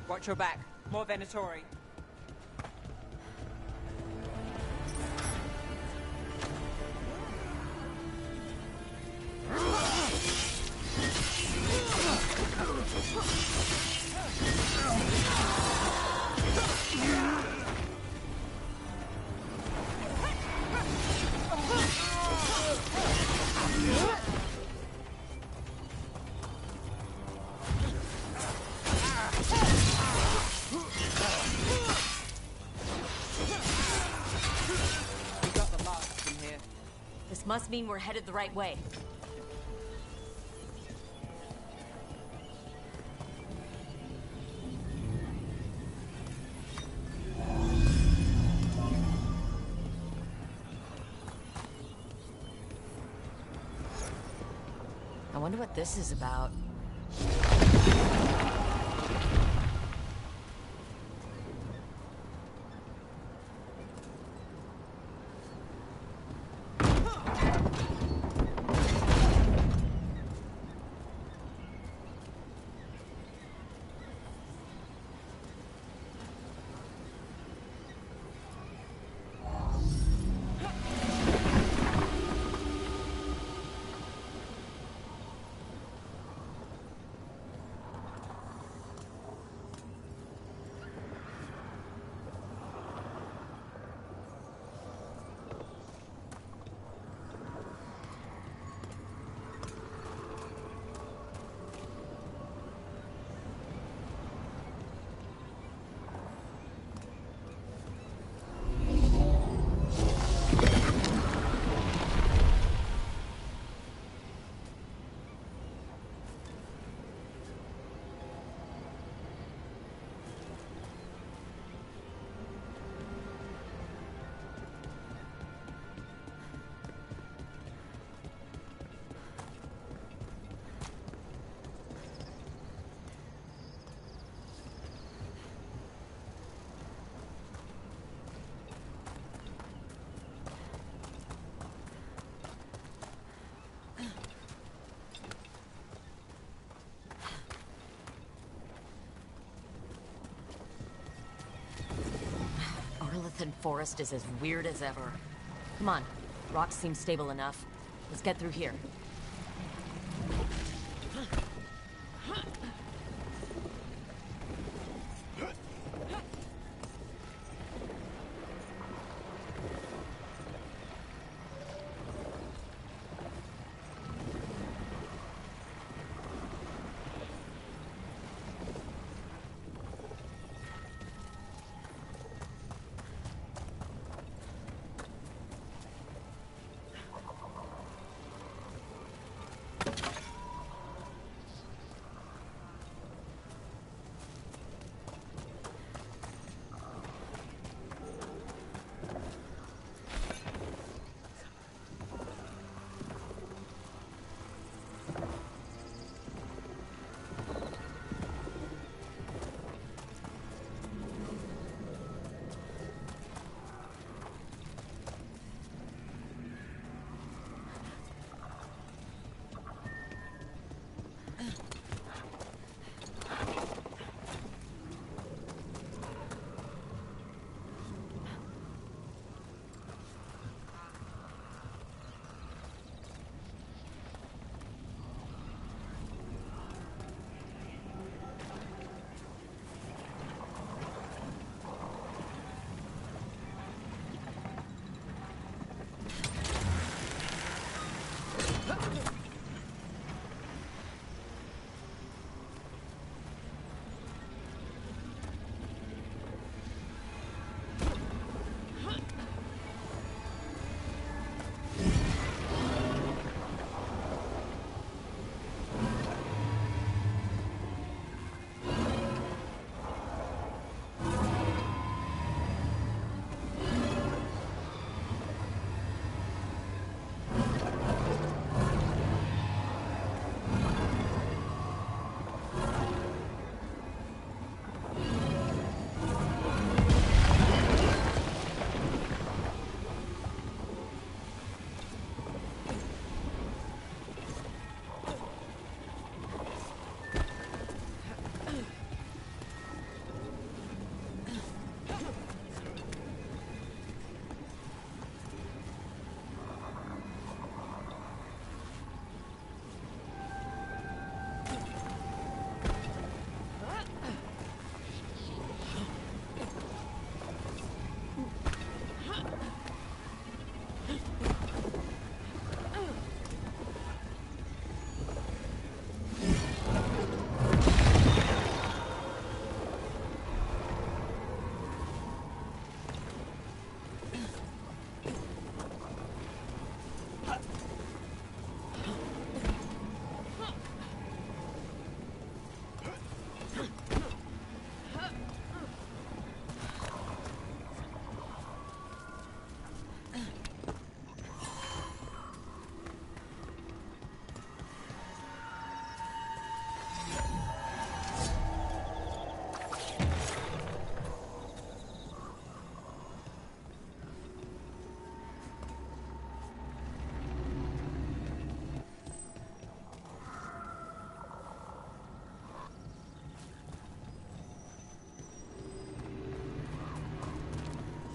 Watch your back. More Venatori. Must mean we're headed the right way. I wonder what this is about. Earth and forest is as weird as ever. Come on, rocks seem stable enough. Let's get through here.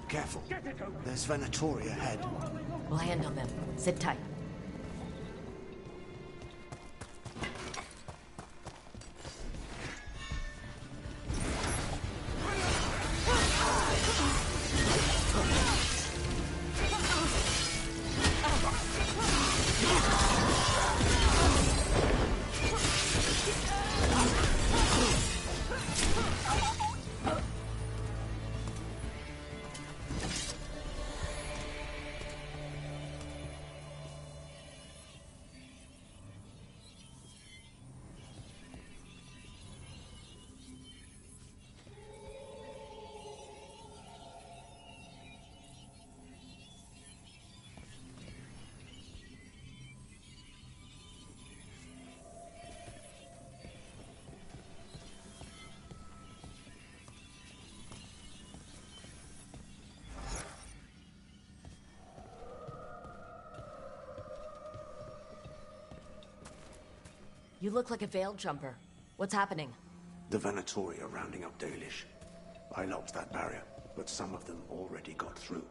Careful. There's Venatori ahead. We'll handle them. Sit tight. You look like a veiled jumper. What's happening? The Venatori are rounding up Dalish. I locked that barrier. but some of them already got through.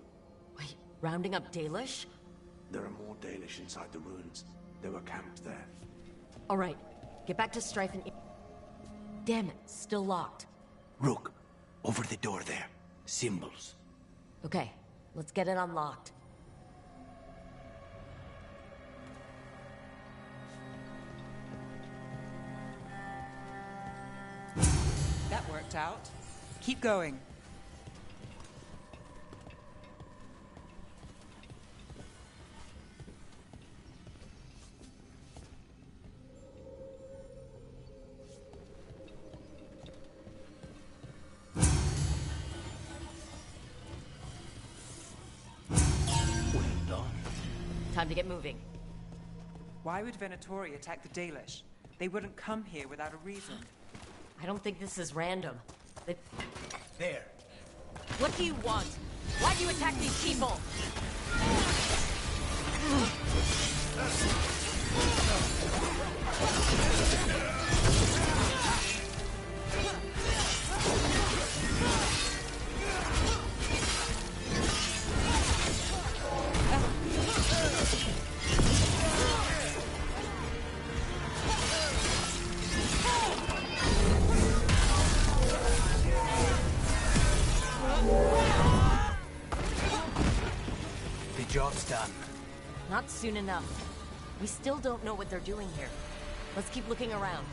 Wait, rounding up Dalish? There are more Dalish inside the ruins. They were camped there. All right, get back to Strife and... Damn it, still locked. Rook, over the door there. Symbols. Okay, let's get it unlocked. That worked out. Keep going. Time to get moving. Why would Venatori attack the Dalish? They wouldn't come here without a reason. I don't think this is random. There. What do you want? Why do you attack these people? Job's done. Not soon enough. We still don't know what they're doing here. Let's keep looking around.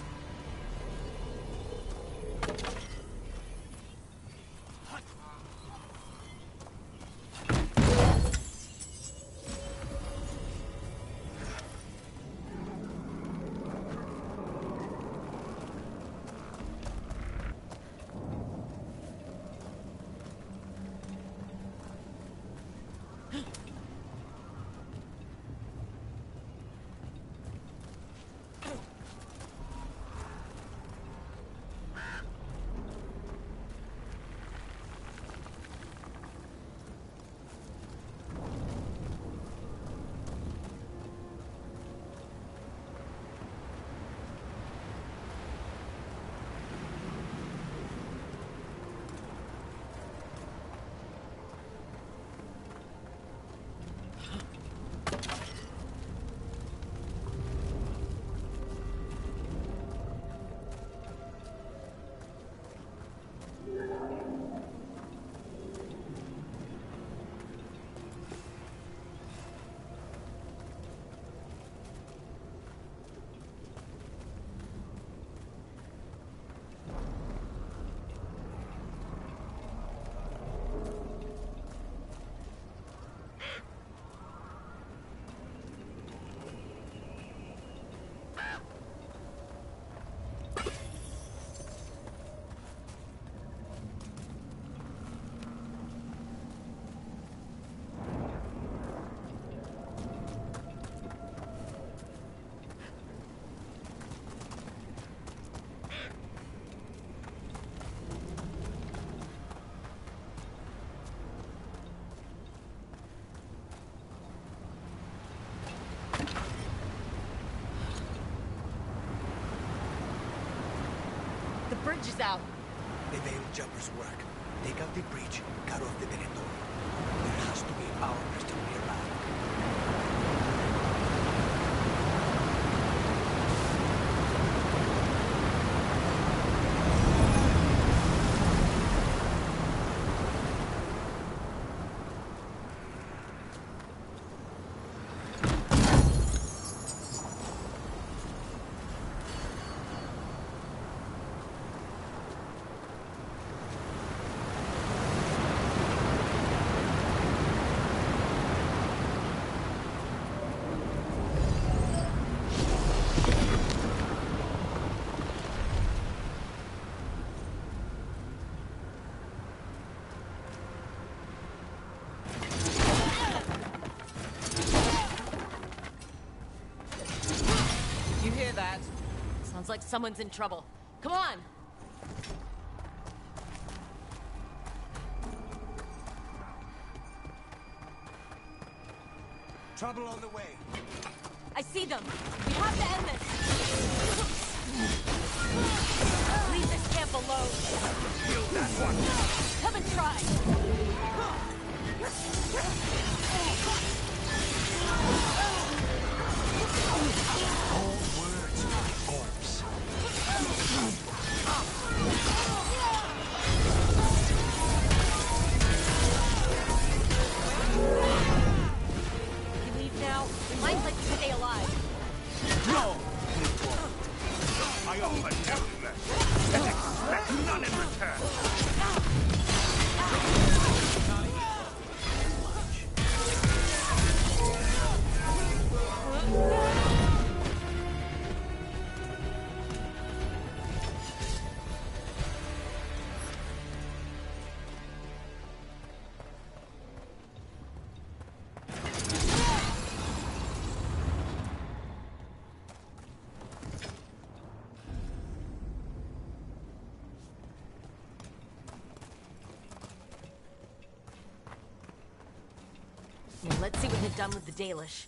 The bridge is out. The Veil Jumpers work. Take out the breach, cut off the Venator. There has to be a power crystal nearby. Sounds like someone's in trouble. Come on! Trouble on the way. I see them! We have to end this! Leave this camp yourself alone. Kill that one. Come and try. All words are orbs. You leave now. We might let you stay alive. No! I offer everything and expect none in return. Now let's see what they've done with the Dalish.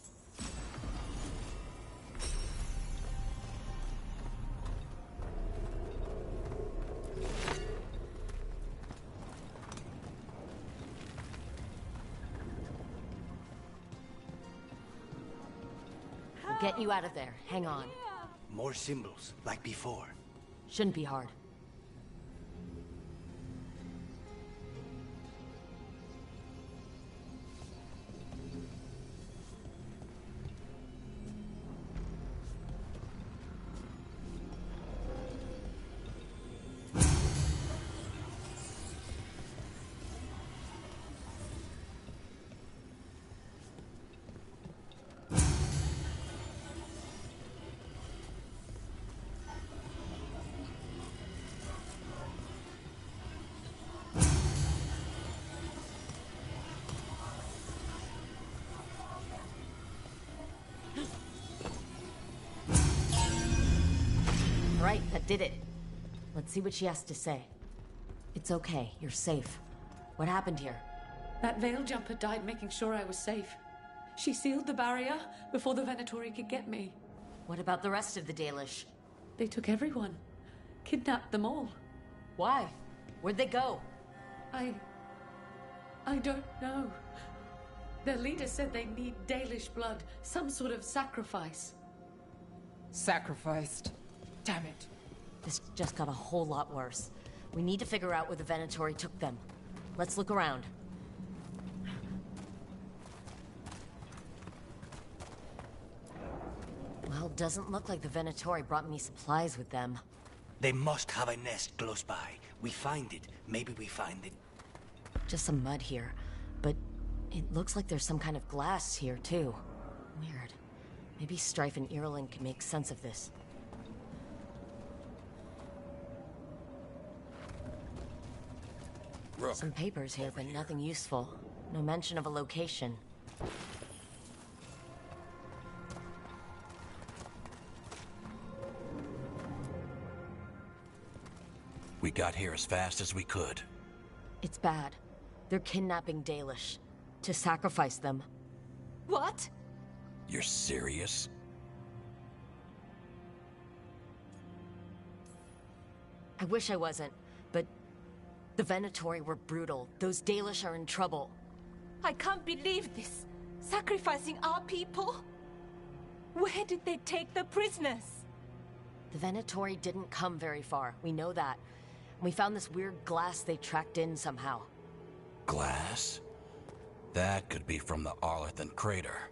We'll get you out of there. Hang on. More symbols, like before. Shouldn't be hard. Right, that did it. Let's see what she has to say. It's okay, you're safe. What happened here? That veil jumper died making sure I was safe. She sealed the barrier before the Venatori could get me. What about the rest of the Dalish? They took everyone. Kidnapped them all. Why? Where'd they go? I don't know. Their leader said they need Dalish blood, some sort of sacrifice. Sacrificed. Damn it. This just got a whole lot worse. We need to figure out where the Venatori took them. Let's look around. Well, doesn't look like the Venatori brought me supplies with them. They must have a nest close by. We find it. Maybe we find it. Just some mud here, but it looks like there's some kind of glass here, too. Weird. Maybe Strife and Irulan can make sense of this. Rook. Some papers here, but nothing useful. No mention of a location. We got here as fast as we could. It's bad. They're kidnapping Dalish. To sacrifice them. What? You're serious? I wish I wasn't, but the Venatori were brutal. Those Dalish are in trouble. I can't believe this. Sacrificing our people? Where did they take the prisoners? The Venatori didn't come very far. We know that. We found this weird glass they tracked in somehow. Glass? That could be from the Arlethan crater.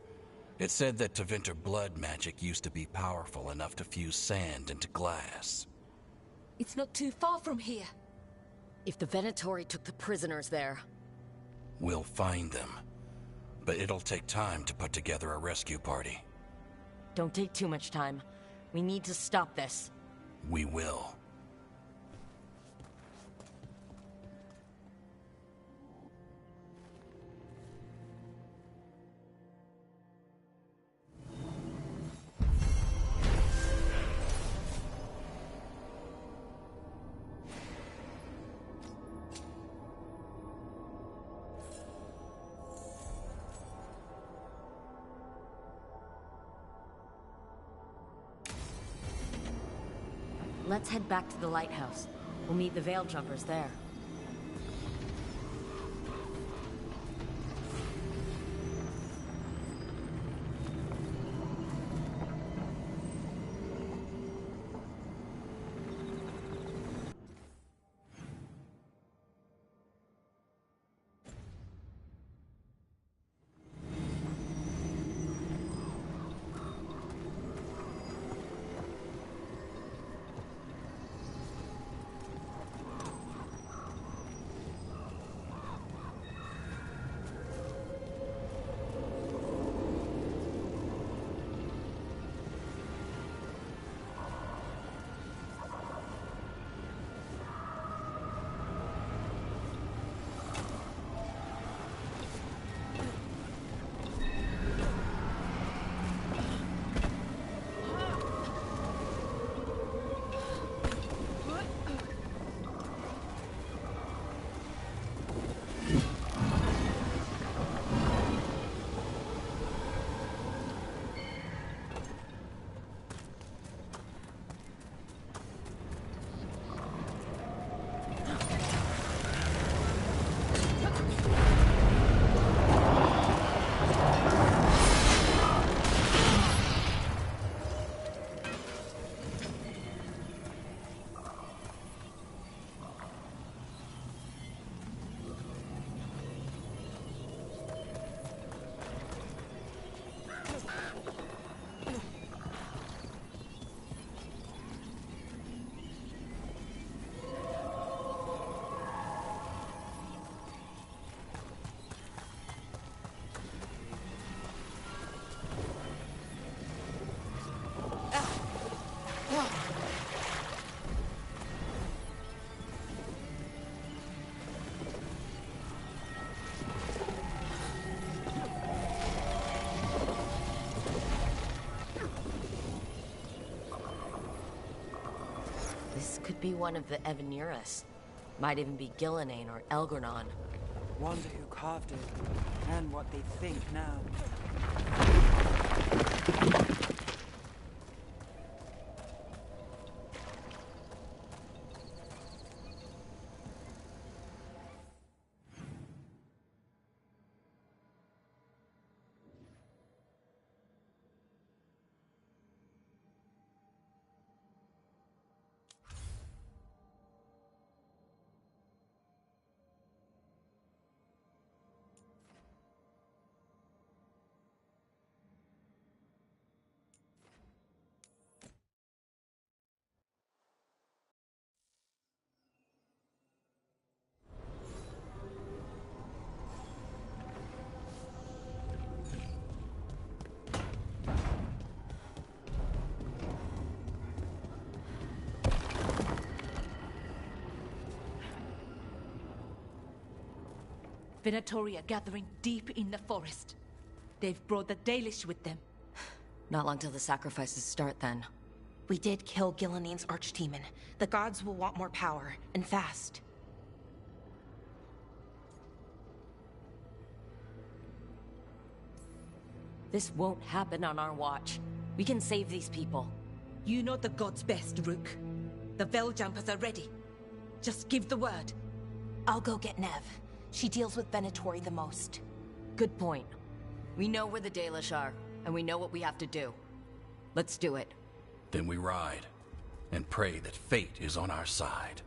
It said that Tevinter blood magic used to be powerful enough to fuse sand into glass. It's not too far from here. If the Venatori took the prisoners there... We'll find them. But it'll take time to put together a rescue party. Don't take too much time. We need to stop this. We will. Let's head back to the lighthouse. We'll meet the Veil Jumpers there. This could be one of the Evaneras. Might even be Gillenane or Elgernon. Wonder who carved it, and what they think now. Venatori are gathering deep in the forest. They've brought the Dalish with them. Not long till the sacrifices start, then. We did kill Gillenane's archdemon. The gods will want more power, and fast. This won't happen on our watch. We can save these people. You know the gods best, Rook. The Veiljumpers are ready. Just give the word. I'll go get Nev. She deals with Venatori the most. Good point. We know where the Dalish are, and we know what we have to do. Let's do it. Then we ride, and pray that fate is on our side.